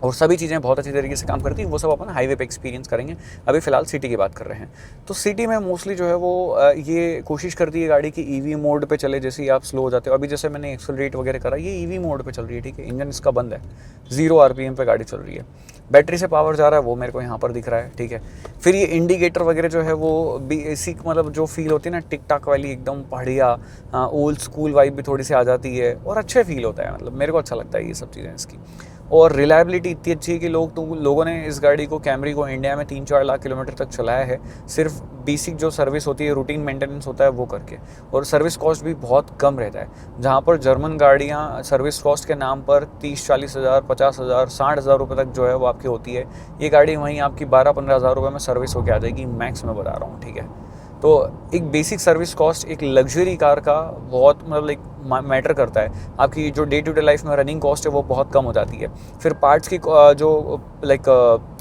A: और सभी चीज़ें बहुत अच्छी तरीके से काम करती हैं। वो सब अपन हाईवे पे एक्सपीरियंस करेंगे, अभी फ़िलहाल सिटी की बात कर रहे हैं। तो सिटी में मोस्टली जो है वो ये कोशिश करती है गाड़ी की EV मोड पे चले, जैसे ही आप स्लो हो जाते हो। अभी जैसे मैंने एक्सेलरेट वगैरह करा, ये EV मोड पे चल रही है, ठीक है, इंजन इसका बंद है, 0 RPM पे गाड़ी चल रही है, बैटरी से पावर जा रहा है वो मेरे को यहाँ पर दिख रहा है, ठीक है। फिर ये इंडिकेटर वगैरह जो है वो बेसिक मतलब जो फील होती है ना टिक टाक वाली, एकदम बढ़िया ओल्ड स्कूल वाइब भी थोड़ी सी आ जाती है और अच्छे फील होता है, मतलब मेरे को अच्छा लगता है ये सब चीज़ें इसकी। और रिलायबिलिटी इतनी अच्छी है कि लोगों ने इस गाड़ी को, कैमरी को, इंडिया में 3-4 लाख किलोमीटर तक चलाया है, सिर्फ बेसिक जो सर्विस होती है, रूटीन मेंटेनेंस होता है वो करके। और सर्विस कॉस्ट भी बहुत कम रहता है, जहाँ पर जर्मन गाड़ियाँ सर्विस कॉस्ट के नाम पर 30-40 हज़ार, 50 हज़ार, 60 हज़ार रुपये तक जो है वो आपकी होती है। ये गाड़ी वहीं आपकी 12-15 हज़ार रुपये में सर्विस होकर आ जाएगी, मैक्स में बता रहा हूँ, ठीक है। तो एक बेसिक सर्विस कॉस्ट एक लग्जरी कार का बहुत मतलब लाइक मैटर करता है। आपकी जो डे टू डे लाइफ में रनिंग कॉस्ट है वो बहुत कम हो जाती है। फिर पार्ट्स की जो लाइक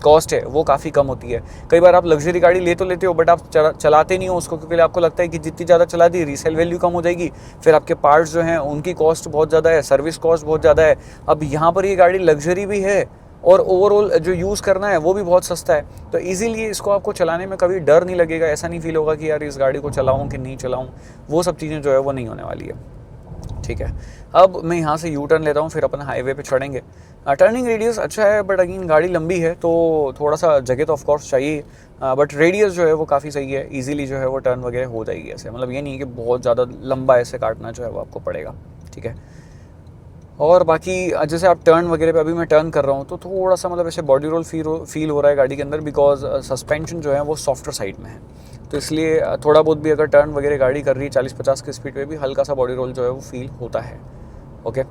A: कॉस्ट है वो काफ़ी कम होती है। कई बार आप लग्जरी गाड़ी ले तो लेते हो, बट आप चलाते नहीं हो उसको, क्योंकि आपको लगता है कि जितनी ज़्यादा चला दी रीसेल वैल्यू कम हो जाएगी, फिर आपके पार्ट्स जो हैं उनकी कॉस्ट बहुत ज़्यादा है, सर्विस कॉस्ट बहुत ज़्यादा है। अब यहाँ पर ये गाड़ी लग्जरी भी है और ओवरऑल जो यूज़ करना है वो भी बहुत सस्ता है, तो इजीली इसको आपको चलाने में कभी डर नहीं लगेगा। ऐसा नहीं फील होगा कि यार इस गाड़ी को चलाऊं कि नहीं चलाऊं, वो सब चीज़ें जो है वो नहीं होने वाली है, ठीक है। अब मैं यहाँ से यू टर्न लेता हूँ, फिर अपन हाईवे पे चढ़ेंगे। टर्निंग रेडियस अच्छा है, बट अगेन गाड़ी लंबी है तो थोड़ा सा जगह तो ऑफकोर्स चाहिए, बट रेडियस जो है वो काफ़ी सही है, इजीली जो है वो टर्न वगैरह हो जाएगी ऐसे। मतलब ये नहीं कि बहुत ज़्यादा लंबा ऐसे काटना जो है वो आपको पड़ेगा, ठीक है। और बाकी जैसे आप टर्न वगैरह पे, अभी मैं टर्न कर रहा हूँ तो थोड़ा सा मतलब ऐसे बॉडी रोल फील हो रहा है गाड़ी के अंदर, बिकॉज सस्पेंशन जो है वो सॉफ्टर साइड में है, तो इसलिए थोड़ा बहुत भी अगर टर्न वगैरह गाड़ी कर रही है 40-50 की स्पीड पे भी हल्का सा बॉडी रोल जो है वो फील होता है, ओके।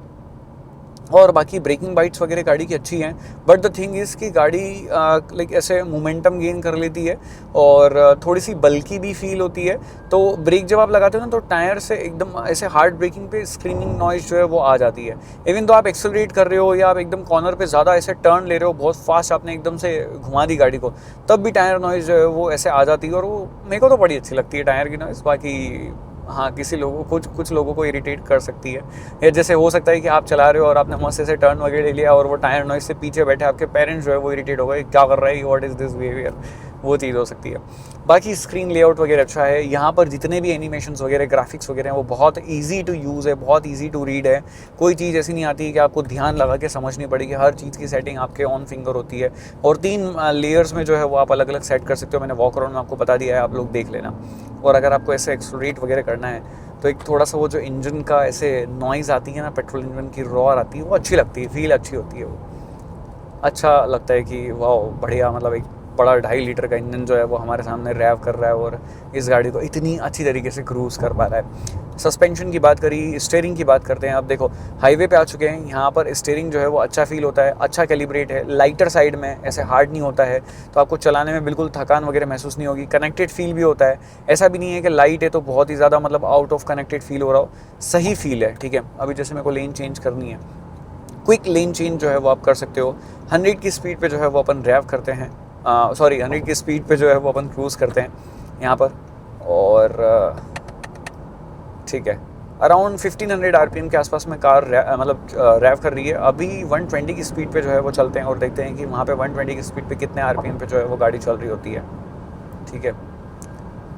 A: और बाकी ब्रेकिंग बाइट्स वगैरह गाड़ी की अच्छी हैं, बट द थिंग इज़ कि गाड़ी लाइक ऐसे मोमेंटम गेन कर लेती है और थोड़ी सी बल्की भी फील होती है। तो ब्रेक जब आप लगाते हो ना तो टायर से एकदम ऐसे हार्ड ब्रेकिंग पे स्क्रीमिंग नॉइज जो है वो आ जाती है। इवन तो आप एक्सेलरेट कर रहे हो या आप एकदम कॉर्नर पे ज़्यादा ऐसे टर्न ले रहे हो, बहुत फास्ट आपने एकदम से घुमा दी गाड़ी को, तब भी टायर नॉइज जो है वो ऐसे आ जाती है, और वो मेरे को तो बड़ी अच्छी लगती है टायर की नॉइज़। बाकी हाँ किसी लोगों कुछ लोगों को इरिटेट कर सकती है। या जैसे हो सकता है कि आप चला रहे हो और आपने मस्त से टर्न वगैरह ले लिया और वो टायर नॉइस से पीछे बैठे आपके पेरेंट्स जो है वो इरिटेट हो गए, क्या कर रहा है, व्हाट इज़ दिस बिहेवियर, वो चीज़ हो सकती है। बाकी स्क्रीन लेआउट वगैरह अच्छा है, यहाँ पर जितने भी एनिमेशंस वगैरह ग्राफिक्स वगैरह हैं वो बहुत ईजी टू यूज़ है, बहुत ईजी टू रीड है। कोई चीज़ ऐसी नहीं आती कि आपको ध्यान लगा के समझनी पड़ेगी, हर चीज़ की सेटिंग आपके ऑन फिंगर होती है। और 3 लेयर्स में जो है वो आप अलग अलग सेट कर सकते हो, मैंने वॉक अराउंड में आपको बता दिया है, आप लोग देख लेना। और अगर आपको ऐसे एक्सलरेट वगैरह करना है तो एक थोड़ा सा वो जो इंजन का ऐसे नॉइज़ आती है ना, पेट्रोल इंजन की रॉर आती है, वो अच्छी लगती है, फील अच्छी होती है, वो अच्छा लगता है कि वाह बढ़िया, मतलब एक बड़ा 2.5 लीटर का इंजन जो है वो हमारे सामने रैव कर रहा है और इस गाड़ी को इतनी अच्छी तरीके से क्रूज़ कर पा रहा है। सस्पेंशन की बात करी, स्टीयरिंग की बात करते हैं। अब देखो हाईवे पे आ चुके हैं, यहाँ पर स्टीयरिंग जो है वो अच्छा फील होता है, अच्छा कैलिब्रेट है, लाइटर साइड में, ऐसे हार्ड नहीं होता है, तो आपको चलाने में बिल्कुल थकान वगैरह महसूस नहीं होगी। कनेक्टेड फील भी होता है, ऐसा भी नहीं है कि लाइट है तो बहुत ही ज़्यादा मतलब आउट ऑफ कनेक्टेड फील हो रहा हो, सही फील है, ठीक है। अभी जैसे मेरे को लेन चेंज करनी है, क्विक लेन चेंज जो है वो आप कर सकते हो। 100 की स्पीड पे जो है वो अपन ड्राइव करते हैं, 100 की स्पीड पे जो है वो अपन क्रूज़ करते हैं यहाँ पर, और ठीक है अराउंड 1500 आरपीएम के आसपास में कार मतलब रैव कर रही है। अभी 120 की स्पीड पे जो है वो चलते हैं और देखते हैं कि वहाँ पे 120 की स्पीड पे कितने आरपीएम पे जो है वो गाड़ी चल रही होती है, ठीक है।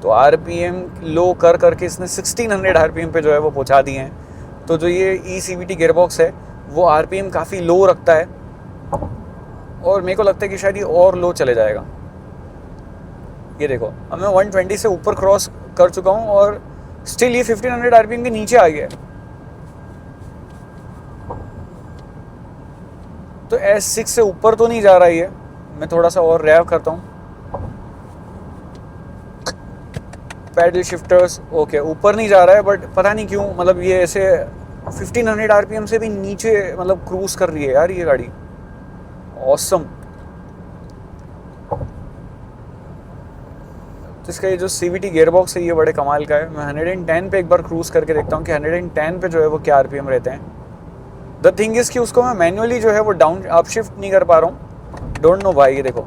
A: तो आरपीएम लो कर करके इसने 1600 आरपीएम पे जो है वो पहुँचा दिए हैं। तो जो ये ई-सीवीटी गियरबॉक्स है वो आरपीएम काफ़ी लो रखता है और मेरे को लगता है कि शायद ये और लो चले जाएगा। ये देखो अब मैं 120 से ऊपर क्रॉस कर चुका हूँ और स्टिल ये 1500 आरपीएम के नीचे आ गया है। तो S6 से ऊपर तो नहीं जा रहा है, मैं थोड़ा सा और रैव करता हूँ। पैडल शिफ्टर्स ओके, ऊपर नहीं जा रहा है बट पता नहीं क्यों मतलब ये ऐसे 1500 आरपीएम से भी नीचे मतलब क्रूज कर रही है यार ये गाड़ी, ऑसम। तो इसका ये जो सीवीटी गियरबॉक्स है ये बड़े कमाल का है। मैं 110 पे एक बार क्रूज करके देखता हूँ कि 110 पे जो है वो क्या आरपीएम रहते हैं। द थिंग इज कि उसको मैं मैन्युअली जो है वो डाउन अप शिफ्ट नहीं कर पा रहा हूँ, डोंट नो भाई। ये देखो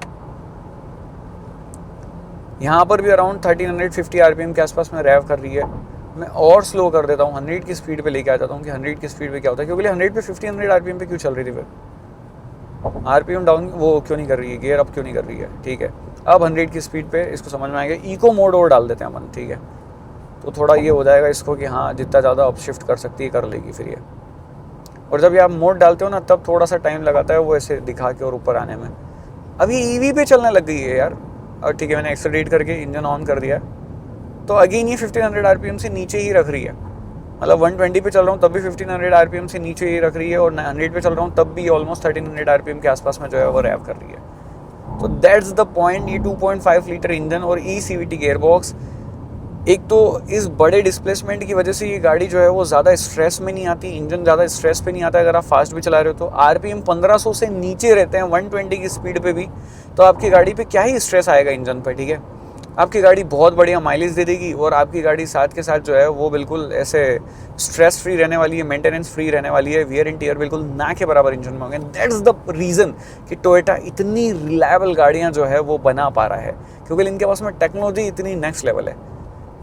A: यहाँ पर भी अराउंड 1350 आरपीएम के आसपास में रैव कर रही है। मैं और स्लो कर देता हूँ, 100 की स्पीड पे लेके आ जाता हूँ कि 100 की स्पीड पे क्या होता है, क्योंकि 100 पे 1500 आरपीएम पे क्यों चल रही थी फिर, आरपीएम डाउन वो क्यों नहीं कर रही है, गियर अप क्यों नहीं कर रही है, ठीक है। अब 100 की स्पीड पे इसको समझ में आएगा, इको मोड और डाल देते हैं अपन, ठीक है। तो थोड़ा ये हो जाएगा इसको कि हाँ जितना ज़्यादा अप शिफ्ट कर सकती है कर लेगी फिर ये। और जब ये आप मोड डालते हो ना तब थोड़ा सा टाइम लगाता है वो ऐसे दिखा के और ऊपर आने में। अभी ईवी पे चलने लग गई है यार। और ठीक है मैंने एक्सेलरेट करके इंजन ऑन कर दिया, तो अगेन ये 1500 आरपीएम से नीचे ही रख रही है। मतलब 120 पे चल रहा हूँ तब भी 1500 आरपीएम से नीचे ही रख रही है, और 100 पे चल रहा हूँ तब भी ऑलमोस्ट 1300 आरपीएम के आसपास में जो है वो रैव कर रही है। तो दैट्स द पॉइंट। ये 2.5 लीटर इंजन और ई-सीवीटी गियरबॉक्स, एक तो इस बड़े डिस्प्लेसमेंट की वजह से ये गाड़ी जो है वो ज़्यादा स्ट्रेस में नहीं आती, इंजन ज़्यादा स्ट्रेस पे नहीं आता। अगर आप फास्ट भी चला रहे हो तो आरपीएम 1500 से नीचे रहते हैं 120 की स्पीड पे भी, तो आपकी गाड़ी पे क्या ही स्ट्रेस आएगा इंजन पे, ठीक है। आपकी गाड़ी बहुत बढ़िया माइलेज दे देगी और आपकी गाड़ी साथ के साथ जो है वो बिल्कुल ऐसे स्ट्रेस फ्री रहने वाली है, मेंटेनेंस फ्री रहने वाली है, वियर एंड टियर बिल्कुल ना के बराबर इंजन में होंगे। दैट्स द रीज़न कि टोयोटा इतनी रिलायबल गाड़ियाँ जो है वो बना पा रहा है, क्योंकि इनके पास में टेक्नोलॉजी इतनी नेक्स्ट लेवल है।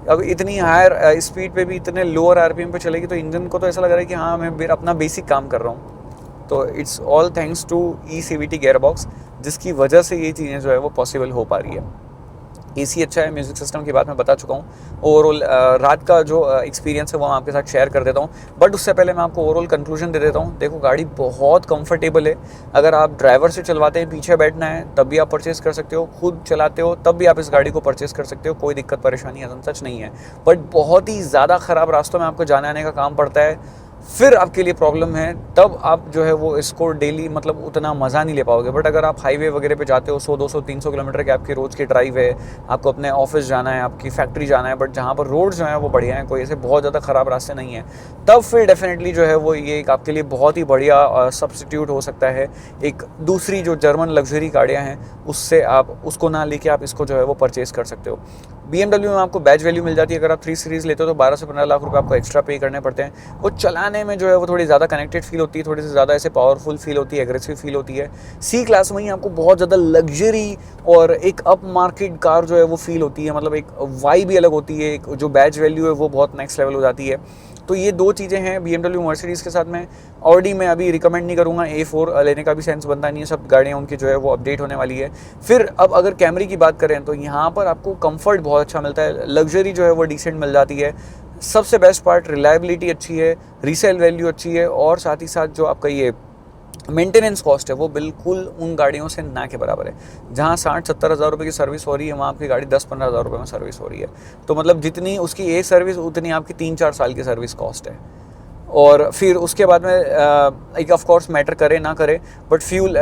A: अब इतनी हायर स्पीड पे भी इतने लोअर आरपीएम पे चलेगी तो इंजन को तो ऐसा लग रहा है कि हाँ मैं अपना बेसिक काम कर रहा हूँ। तो it's all thanks to e CVT gearbox, जिसकी वजह से ये चीज़ें जो है वो पॉसिबल हो पा रही है। एसी अच्छा है, म्यूज़िक सिस्टम की बात मैं बता चुका हूँ। ओवरऑल रात का जो एक्सपीरियंस है वो मैं आपके साथ शेयर कर देता हूँ, बट उससे पहले मैं आपको ओवरऑल कंक्लूजन दे देता हूँ। देखो गाड़ी बहुत कंफर्टेबल है, अगर आप ड्राइवर से चलवाते हैं, पीछे बैठना है तब भी आप परचेज़ कर सकते हो, खुद चलाते हो तब भी आप इस गाड़ी को परचेज़ कर सकते हो, कोई दिक्कत परेशानी ऐसा सच नहीं है। बट बहुत ही ज़्यादा ख़राब रास्तों में आपको जाने आने का काम पड़ता है, फिर आपके लिए प्रॉब्लम है, तब आप जो है वो इसको डेली मतलब उतना मज़ा नहीं ले पाओगे। बट अगर आप हाईवे वगैरह पे जाते हो, 100 200 300 किलोमीटर के आपकी रोज़ की ड्राइव है, आपको अपने ऑफिस जाना है, आपकी फैक्ट्री जाना है, बट जहाँ पर रोड्स जो हैं वो बढ़िया हैं, कोई ऐसे बहुत ज़्यादा ख़राब रास्ते नहीं हैं, तब फिर डेफिनेटली जो है वो ये एक आपके लिए बहुत ही बढ़िया सब्स्टिट्यूट हो सकता है। एक दूसरी जो जर्मन लग्जरी गाड़ियाँ हैं उससे आप उसको ना लेके आप इसको जो है वो परचेज़ कर सकते हो। BMW में आपको बैच वैल्यू मिल जाती है। अगर आप 3 सीरीज़ लेते हो तो 12 से 15 लाख रुपए आपको एक्स्ट्रा पे करने पड़ते हैं। वो चलाने में जो है वो थोड़ी ज़्यादा कनेक्टेड फील होती है, थोड़ी सी ज़्यादा ऐसे पावरफुल फील होती है, एग्रेसिव फील होती है। सी क्लास में ही आपको बहुत ज़्यादा लग्जरी और एक अप मार्केट कार जो है वो फील होती है, मतलब एक वाइब भी अलग होती है, एक जो बैच वैल्यू है वो बहुत नेक्स्ट लेवल हो जाती है। तो ये दो चीज़ें हैं BMW मर्सिडीज़ के साथ में। ऑडी में अभी रिकमेंड नहीं करूँगा, A4 लेने का भी सेंस बनता नहीं है, सब गाड़ियाँ उनकी जो है वो अपडेट होने वाली है। फिर अब अगर कैमरी की बात करें तो यहाँ पर आपको कंफर्ट बहुत अच्छा मिलता है, लग्जरी जो है वो डिसेंट मिल जाती है। सबसे बेस्ट पार्ट रिलायबिलिटी अच्छी है, रीसेल वैल्यू अच्छी है, और साथ ही साथ जो आपका ये मेंटेनेंस कॉस्ट है वो बिल्कुल उन गाड़ियों से ना के बराबर है। जहाँ 60-70 हज़ार रुपये की सर्विस हो रही है, वहाँ आपकी गाड़ी 10-15 हज़ार रुपये में सर्विस हो रही है। तो मतलब जितनी उसकी एक सर्विस उतनी आपकी 3-4 साल की सर्विस कॉस्ट है। और फिर उसके बाद में एक ऑफ कोर्स मैटर करे ना करे, बट फ्यूल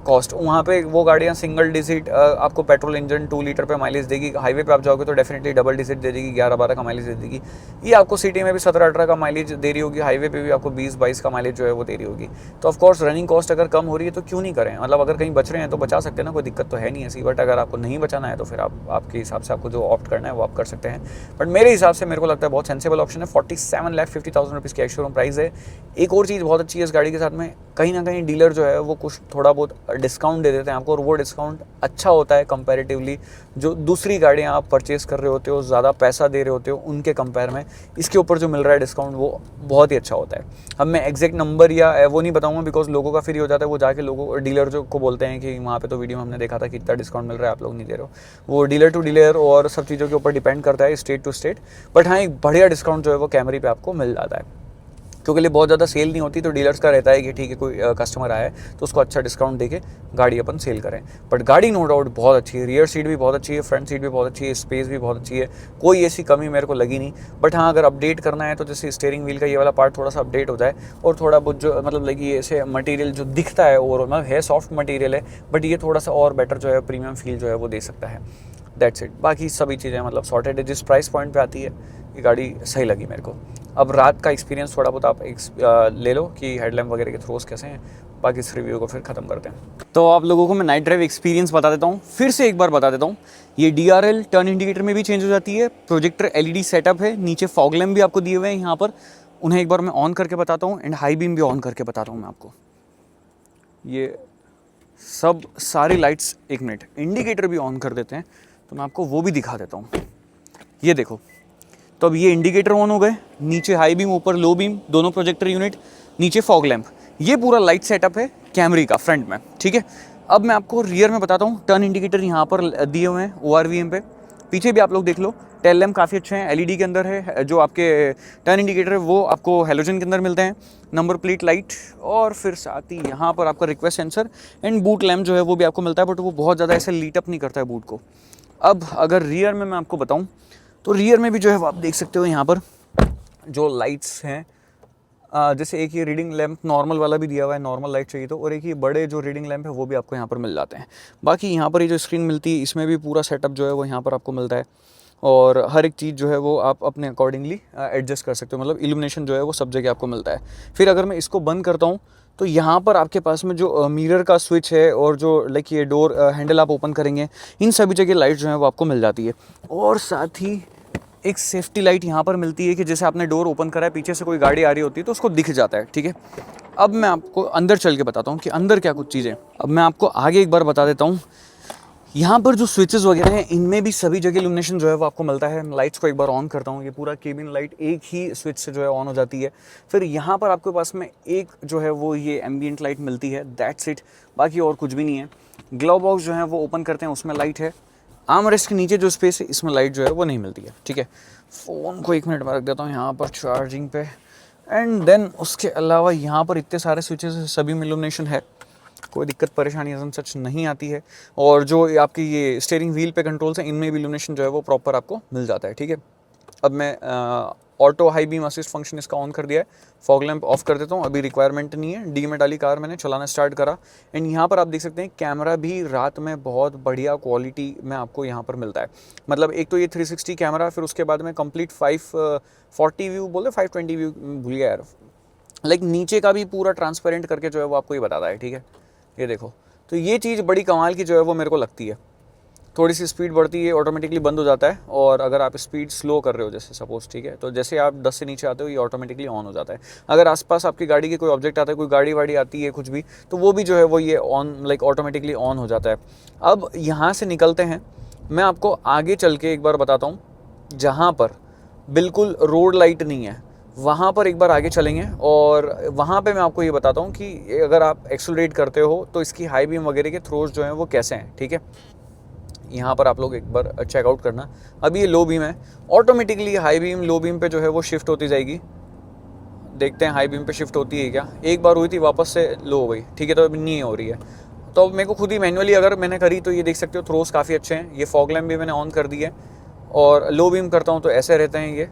A: कॉस्ट वहाँ पे वो गाड़ियाँ सिंगल डिजिट आपको पेट्रोल इंजन 2 लीटर पे माइलेज देगी। हाईवे पे आप जाओगे तो डेफिनेटली डबल डिजिट दे देगी, 11-12 का माइलेज दे देगी। ये आपको सिटी में भी 17-18 का माइलेज दे रही होगी, हाईवे पे भी आपको 20-22 का माइलेज जो है वो दे रही होगी। तो ऑफ कोर्स रनिंग कॉस्ट अगर कम हो रही है तो क्यों नहीं करें, मतलब अगर कहीं बच रहे हैं तो बचा सकते हैं ना, कोई दिक्कत तो है नहीं ऐसी। बट अगर आपको नहीं बचाना है तो फिर आप आपके हिसाब से आपको जो ऑप्ट करना है वो आप कर सकते हैं। बट मेरे हिसाब से मेरे को लगता है बहुत सेंसेबल ऑप्शन है। 47,50,000 रुपीज़ की शोरूम प्राइस है। एक और चीज़ बहुत अच्छी है इस गाड़ी के साथ में, कहीं ना कहीं डीलर जो है वो कुछ थोड़ा बहुत डिस्काउंट दे देते हैं आपको, और वो डिस्काउंट अच्छा होता है कंपैरेटिवली जो दूसरी गाड़ियाँ आप परचेस कर रहे होते हो, ज़्यादा पैसा दे रहे होते हो उनके कंपेयर में इसके ऊपर जो मिल रहा है डिस्काउंट वो बहुत ही अच्छा होता है। अब मैं एग्जैक्ट नंबर या वो नहीं बताऊँगा, बिकॉज लोगों का फिर हो जाता है, वो जाके लोगों डीलर जो को बोलते हैं कि वहाँ पे तो वीडियो में हमने देखा था कि इतना डिस्काउंट मिल रहा है, आप लोग नहीं दे रहे हो। वो डीलर टू डीलर और सब चीज़ों के ऊपर डिपेंड करता है, स्टेट टू स्टेट। बट हाँ, एक बढ़िया डिस्काउंट जो है वो कैमरी पे आपको मिल जाता है, क्योंकि लिए बहुत ज़्यादा सेल नहीं होती, तो डीलर्स का रहता है कि ठीक है कोई कस्टमर आया है तो उसको अच्छा डिस्काउंट देके गाड़ी अपन सेल करें। बट गाड़ी नो डाउट बहुत अच्छी है, रियर सीट भी बहुत अच्छी है, फ्रंट सीट भी बहुत अच्छी है, स्पेस भी बहुत अच्छी है, कोई ऐसी कमी मेरे को लगी नहीं। बट हाँ, अगर अपडेट करना है तो जैसे स्टीयरिंग व्हील का ये वाला पार्ट थोड़ा सा अपडेट हो जाए, और थोड़ा बहुत जो मतलब लगी ऐसे मटीरियल जो दिखता है ओवरऑल मतलब है सॉफ्ट मटीरियल है, बट ये थोड़ा सा और बेटर जो है प्रीमियम फील जो है वो दे सकता है। दैट्स इट, बाकी सभी चीज़ें मतलब सॉर्टेड है। जिस प्राइस पॉइंट पे आती है ये गाड़ी सही लगी मेरे को। अब रात का एक्सपीरियंस थोड़ा बहुत आप ले लो कि हेडलैम्प वगैरह के थ्रोस कैसे हैं, बाकी इस रिव्यू को फिर ख़त्म करते हैं। तो आप लोगों को मैं नाइट ड्राइव एक्सपीरियंस बता देता हूँ, फिर से एक बार बता देता हूँ। ये DRL टर्न इंडिकेटर में भी चेंज हो जाती है, प्रोजेक्टर LED सेटअप है, नीचे फॉग लैम्प भी आपको दिए हुए हैं यहाँ पर, उन्हें एक बार मैं ऑन करके बताता हूँ, एंड हाई बीम भी ऑन करके बताता हूँ मैं आपको। ये सब सारी लाइट्स, एक मिनट इंडिकेटर भी ऑन कर देते हैं तो मैं आपको वो भी दिखा देता हूँ। ये देखो, तो अब ये इंडिकेटर ऑन हो गए, नीचे हाई बीम, ऊपर लो बीम, दोनों प्रोजेक्टर यूनिट, नीचे फॉग लैंप, ये पूरा लाइट सेटअप है कैमरी का फ्रंट में, ठीक है। अब मैं आपको रियर में बताता हूँ। टर्न इंडिकेटर यहाँ पर दिए हुए हैं ORVM पे, पीछे भी आप लोग देख लो, टेल लैम्प काफ़ी अच्छे हैं, LED के अंदर है। जो आपके टर्न इंडिकेटर है वो आपको हेलोजन के अंदर मिलते हैं, नंबर प्लेट लाइट, और फिर साथ ही यहाँ पर आपका request sensor and boot lamp जो है वो भी आपको मिलता है, बट वो बहुत ज़्यादा ऐसे लीट अप नहीं करता है बूट को। अब अगर रियर में मैं आपको बताऊँ तो रियर में भी जो है आप देख सकते हो यहाँ पर जो लाइट्स हैं, जैसे एक ये रीडिंग लैंप नॉर्मल वाला भी दिया हुआ है, नॉर्मल लाइट चाहिए तो, और एक ये बड़े जो रीडिंग लैंप है वो भी आपको यहाँ पर मिल जाते हैं। बाकी यहाँ पर ये जो स्क्रीन मिलती है इसमें भी पूरा सेटअप जो है वो यहाँ पर आपको मिलता है, और हर एक चीज़ जो है वो आप अपने अकॉर्डिंगली एडजस्ट कर सकते हो, मतलब इल्यूमिनेशन जो है वो सब जगह आपको मिलता है। फिर अगर मैं इसको बंद करता हूँ तो यहाँ पर आपके पास में जो मिरर का स्विच है, और जो लाइक ये डोर हैंडल आप ओपन करेंगे, इन सभी जगह लाइट जो है वो आपको मिल जाती है। और साथ ही एक सेफ्टी लाइट यहाँ पर मिलती है कि जैसे आपने डोर ओपन करा है, पीछे से कोई गाड़ी आ रही होती है तो उसको दिख जाता है, ठीक है। अब मैं आपको अंदर चल के बताता हूँ कि अंदर क्या कुछ चीज़ें। अब मैं आपको आगे एक बार बता देता हूँ, यहाँ पर जो स्विचेस वगैरह हैं इनमें भी सभी जगह इल्यूमिनेशन जो है वो आपको मिलता है। लाइट्स को एक बार ऑन करता हूँ, ये पूरा केबिन लाइट एक ही स्विच से जो है ऑन हो जाती है। फिर यहाँ पर आपके पास में एक जो है वो ये एम्बियंट लाइट मिलती है, दैट्स इट, बाकी और कुछ भी नहीं है। ग्लव बॉक्स जो है वो ओपन करते हैं, उसमें लाइट है। आर्म रेस्ट के नीचे जो स्पेस है इसमें लाइट जो है वो नहीं मिलती है, ठीक है। फ़ोन को 1 मिनट में रख देता हूँ यहाँ पर चार्जिंग पे, एंड देन उसके अलावा यहाँ पर इतने सारे स्विचेस सभी में इल्यूमिनेशन है, कोई दिक्कत परेशानी एज़म सच नहीं आती है। और जो आपकी ये स्टीयरिंग व्हील पे कंट्रोल्स हैं इनमें भी इल्यूमिनेशन जो है वो प्रॉपर आपको मिल जाता है, ठीक है। अब मैं auto high beam assist function इसका ऑन कर दिया है, फॉग लैंप ऑफ कर देता हूँ, अभी रिक्वायरमेंट नहीं है। डी में डाली कार, मैंने चलाना स्टार्ट करा, एंड यहाँ पर आप देख सकते हैं कैमरा भी रात में बहुत बढ़िया क्वालिटी में आपको यहाँ पर मिलता है। मतलब एक तो ये 360 कैमरा, फिर उसके बाद में कंप्लीट 540 व्यू बोले 520 व्यू भूल गया यार, लाइक नीचे का भी पूरा ट्रांसपेरेंट करके जो है वो आपको ये बताता है, ठीक है। ये देखो, तो ये चीज़ बड़ी कमाल की जो है वो मेरे को लगती है। थोड़ी सी स्पीड बढ़ती है ऑटोमेटिकली बंद हो जाता है, और अगर आप स्पीड स्लो कर रहे हो जैसे सपोज, ठीक है, तो जैसे आप 10 से नीचे आते हो ये ऑटोमेटिकली ऑन हो जाता है। अगर आसपास आपकी गाड़ी के कोई ऑब्जेक्ट आता है, कोई गाड़ी वाड़ी आती है कुछ भी, तो वो भी जो है वो ये ऑन लाइक ऑटोमेटिकली ऑन हो जाता है। अब यहाँ से निकलते हैं, मैं आपको आगे चल के एक बार बताता हूँ, जहाँ पर बिल्कुल रोड लाइट नहीं है वहाँ पर एक बार आगे चलेंगे, और वहाँ पे मैं आपको ये बताता हूँ कि अगर आप एक्सेलरेट करते हो तो इसकी हाई बीम वगैरह के थ्रोज जो हैं वो कैसे हैं, ठीक है। यहाँ पर आप लोग एक बार चेकआउट करना। अभी ये लो बीम है, automatically high beam low beam पे जो है वो शिफ्ट होती जाएगी। देखते हैं हाई बीम पे शिफ्ट होती है क्या। एक बार हुई थी, वापस से लो हो गई, ठीक है, तो अभी नहीं हो रही है। तो अब मेरे को खुद ही मैनुअली अगर मैंने करी तो ये देख सकते हो थ्रोस काफ़ी अच्छे हैं। ये फॉग लैम्प भी मैंने ऑन कर दी है, और लो बीम करता हूँ तो ऐसे रहते हैं ये।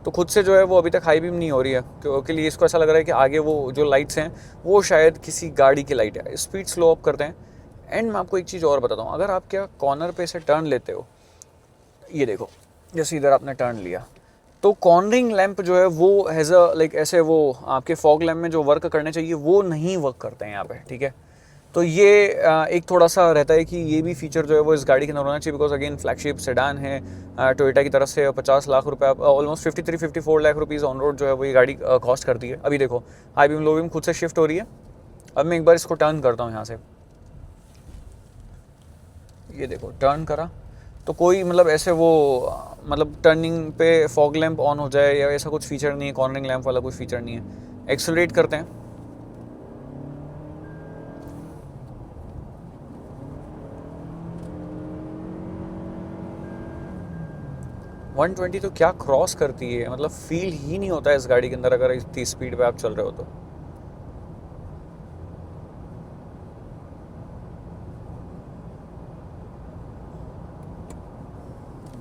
A: तो खुद से जो है वो अभी तक हाई बीम नहीं हो रही है, क्योंकि लिए इसको ऐसा लग रहा है कि आगे वो जो लाइट्स हैं वो शायद किसी गाड़ी की लाइट है। स्पीड स्लो अप करते हैं। एंड मैं आपको एक चीज़ और बताता हूँ, अगर आप क्या कॉर्नर पे से टर्न लेते हो, ये देखो जैसे इधर आपने टर्न लिया, तो कॉर्नरिंग लैंप जो है वो हैज़ अ लाइक ऐसे वो आपके फॉग लैंप में जो वर्क करने चाहिए वो नहीं वर्क करते हैं यहाँ पे, ठीक है। तो ये एक थोड़ा सा रहता है कि ये भी फीचर जो है वो इस गाड़ी के अंदर होना चाहिए, बिकॉज अगेन फ्लैगशिप सेडान है टोयोटा की तरफ से। 50 लाख रुपये, almost 53-54 lakh rupees on road जो है वो ये गाड़ी कॉस्ट करती है। अभी देखो हाई बीम लो बीम खुद से शिफ्ट हो रही है। अब मैं एक बार इसको टर्न करता हूँ यहाँ से, ये देखो टर्न करा तो कोई मतलब ऐसे वो मतलब टर्निंग पे फॉग लैंप ऑन हो जाए या ऐसा कुछ फीचर नहीं है, कॉर्नरिंग लैंप वाला कोई फीचर नहीं है। एक्सेलरेट करते हैं, वन 120 तो क्या क्रॉस करती है, मतलब फील ही नहीं होता है इस गाड़ी के अंदर अगर इतनी स्पीड पे आप चल रहे हो तो।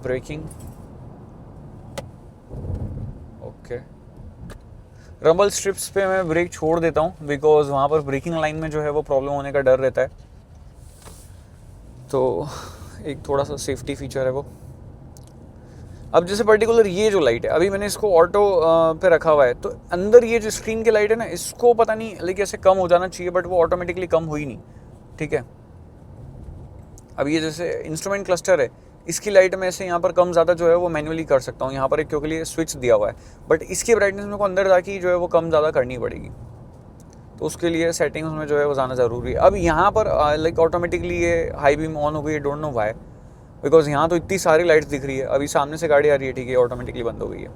A: ब्रेकिंग ओके, रंबल स्ट्रिप्स पे मैं ब्रेक छोड़ देता हूँ, बिकॉज वहाँ पर ब्रेकिंग लाइन में जो है वो प्रॉब्लम होने का डर रहता है, तो एक थोड़ा सा सेफ्टी फीचर है वो। अब जैसे पर्टिकुलर ये जो लाइट है, अभी मैंने इसको ऑटो पे रखा हुआ है, तो अंदर ये जो स्क्रीन की लाइट है ना, इसको पता नहीं लेकिन ऐसे कम हो जाना चाहिए, बट वो ऑटोमेटिकली कम हुई नहीं, ठीक है। अब ये जैसे इंस्ट्रूमेंट क्लस्टर है, इसकी लाइट में ऐसे यहाँ पर कम ज़्यादा जो है वो मैनुअली कर सकता हूँ। यहाँ पर एक क्योंकि लिए स्विच दिया हुआ है, बट इसकी ब्राइटनेस मेरे को अंदर जाके जो है वो कम ज़्यादा करनी पड़ेगी, तो उसके लिए सेटिंग्स में जो है वो जाना ज़रूरी है। अब यहाँ पर लाइक ऑटोमेटिकली ये हाई बीम ऑन हो गई, डोंट नो व्हाई, बिकॉज यहाँ तो इतनी सारी लाइट्स दिख रही है। अभी सामने से गाड़ी आ रही है, ठीक है, ऑटोमेटिकली बंद हो गई है।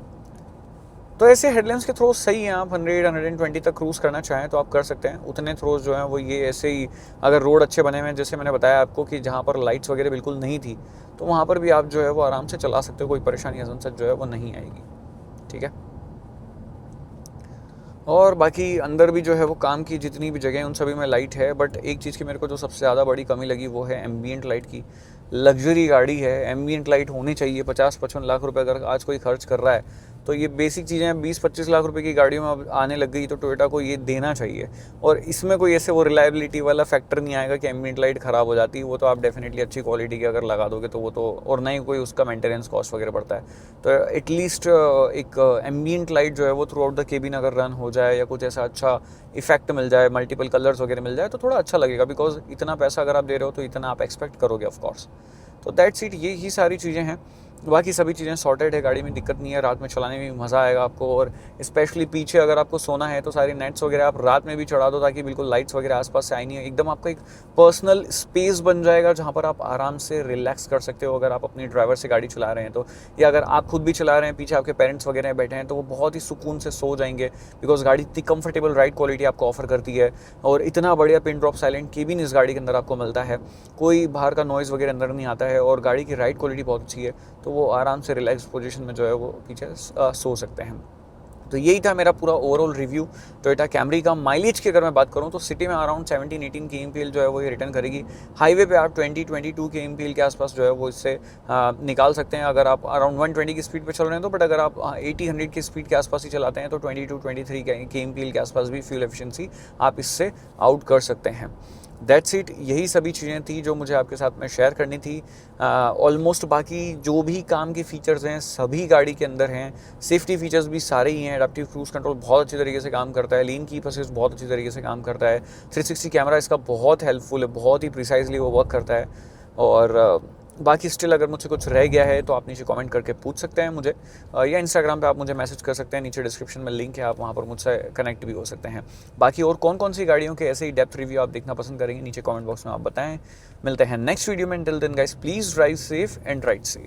A: तो ऐसे हेडलाइंस के थ्रोज सही हैं, आप 100-120 तक क्रूज़ करना चाहें तो आप कर सकते हैं। उतने थ्रोज जो हैं वो ये ऐसे ही, अगर रोड अच्छे बने हुए हैं, जैसे मैंने बताया आपको कि जहाँ पर लाइट्स वगैरह बिल्कुल नहीं थी, तो वहाँ पर भी आप जो है वो आराम से चला सकते हो, कोई परेशानी असन सच जो है वो नहीं आएगी, ठीक है। और बाकी अंदर भी जो है वो काम की जितनी भी जगह हैं उन सभी में लाइट है, बट एक चीज़ की मेरे को जो सबसे ज़्यादा बड़ी कमी लगी वो है एम्बियंट लाइट की। लग्जरी गाड़ी है, एम्बियंट लाइट होनी चाहिए। 50-55 लाख रुपए अगर आज कोई खर्च कर रहा है तो ये बेसिक चीज़ें 20-25 लाख रुपए की गाड़ियों में अब आने लग गई, तो टोयोटा को ये देना चाहिए। और इसमें कोई ऐसे वो रिलायबिलिटी वाला फैक्टर नहीं आएगा कि एम्बियंट लाइट ख़राब हो जाती है, वो तो आप डेफिनेटली अच्छी क्वालिटी की अगर लगा दोगे तो वो तो, और ना ही कोई उसका मेंटेनेंस कॉस्ट वगैरह पड़ता है। तो एटलीस्ट एक एम्बियंट लाइट जो है वो थ्रू आउट द केबिन अगर रन हो जाए, या कुछ ऐसा अच्छा इफेक्ट मिल जाए, मल्टीपल कलर्स वगैरह मिल जाए, तो थोड़ा अच्छा लगेगा, बिकॉज इतना पैसा अगर आप दे रहे हो तो इतना आप एक्सपेक्ट करोगे ऑफकोर्स। तो दैट्स इट, ये ही सारी चीज़ें हैं। बाकी सभी चीज़ें सॉर्टेड है, गाड़ी में दिक्कत नहीं है, रात में चलाने में भी मज़ा आएगा आपको। और स्पेशली पीछे अगर आपको सोना है तो सारी नेट्स वगैरह आप रात में भी चढ़ा दो, ताकि बिल्कुल लाइट्स वगैरह आसपास से आई नहीं है। एकदम आपका एक पर्सनल स्पेस बन जाएगा जहाँ पर आप आराम से रिलैक्स कर सकते हो, अगर आप अपनी ड्राइवर से गाड़ी चला रहे हैं तो, या अगर आप खुद भी चला रहे हैं, पीछे आपके पेरेंट्स वगैरह बैठे हैं, तो वो बहुत ही सुकून से सो जाएंगे, बिकॉज गाड़ी इतनी कंफर्टेबल राइड क्वालिटी आपको ऑफर करती है। और इतना बढ़िया पिन ड्रॉप साइलेंट केबिन इस गाड़ी के अंदर आपको मिलता है, कोई बाहर का नॉइज़ वगैरह अंदर नहीं आता है, और गाड़ी की राइड क्वालिटी बहुत अच्छी है, तो वो आराम से रिलैक्स पोजीशन में जो है वो पीछे सो सकते हैं। तो यही था मेरा पूरा ओवरऑल रिव्यू टोयोटा कैमरी का। माइलेज की अगर मैं बात करूं तो सिटी में अराउंड 17-18 kmpl जो है वो ये रिटर्न करेगी। हाईवे पे आप 20-22 kmpl के आसपास जो है वो इससे निकाल सकते हैं, अगर आप अराउंड 120 की स्पीड पे चल रहे हैं तो। बट अगर आप 80-100 की स्पीड के आसपास ही चलाते हैं तो 22-23 kmpl के आसपास भी फ्यूल एफिशिएंसी आप इससे आउट कर सकते हैं। दैट्स इट, यही सभी चीज़ें थी जो मुझे आपके साथ में शेयर करनी थी। ऑलमोस्ट बाकी जो भी काम के फीचर्स हैं सभी गाड़ी के अंदर हैं। सेफ्टी फीचर्स भी सारे ही हैं। एडाप्टिव क्रूज कंट्रोल बहुत अच्छी तरीके से काम करता है, लेन कीप असिस्ट बहुत अच्छी तरीके से काम करता है, 360 कैमरा इसका बहुत हेल्पफुल है, बहुत ही प्रिसाइजली वो वर्क करता है। और बाकी स्टिल अगर मुझसे कुछ रह गया है तो आप नीचे कमेंट करके पूछ सकते हैं मुझे, या इंस्टाग्राम पे आप मुझे मैसेज कर सकते हैं, नीचे डिस्क्रिप्शन में लिंक है, आप वहाँ पर मुझसे कनेक्ट भी हो सकते हैं। बाकी और कौन कौन सी गाड़ियों के ऐसे ही डेप्थ रिव्यू आप देखना पसंद करेंगे नीचे कमेंट बॉक्स में आप बताएं। मिलते हैं नेक्स्ट वीडियो में, till then guys please drive safe and ride safe.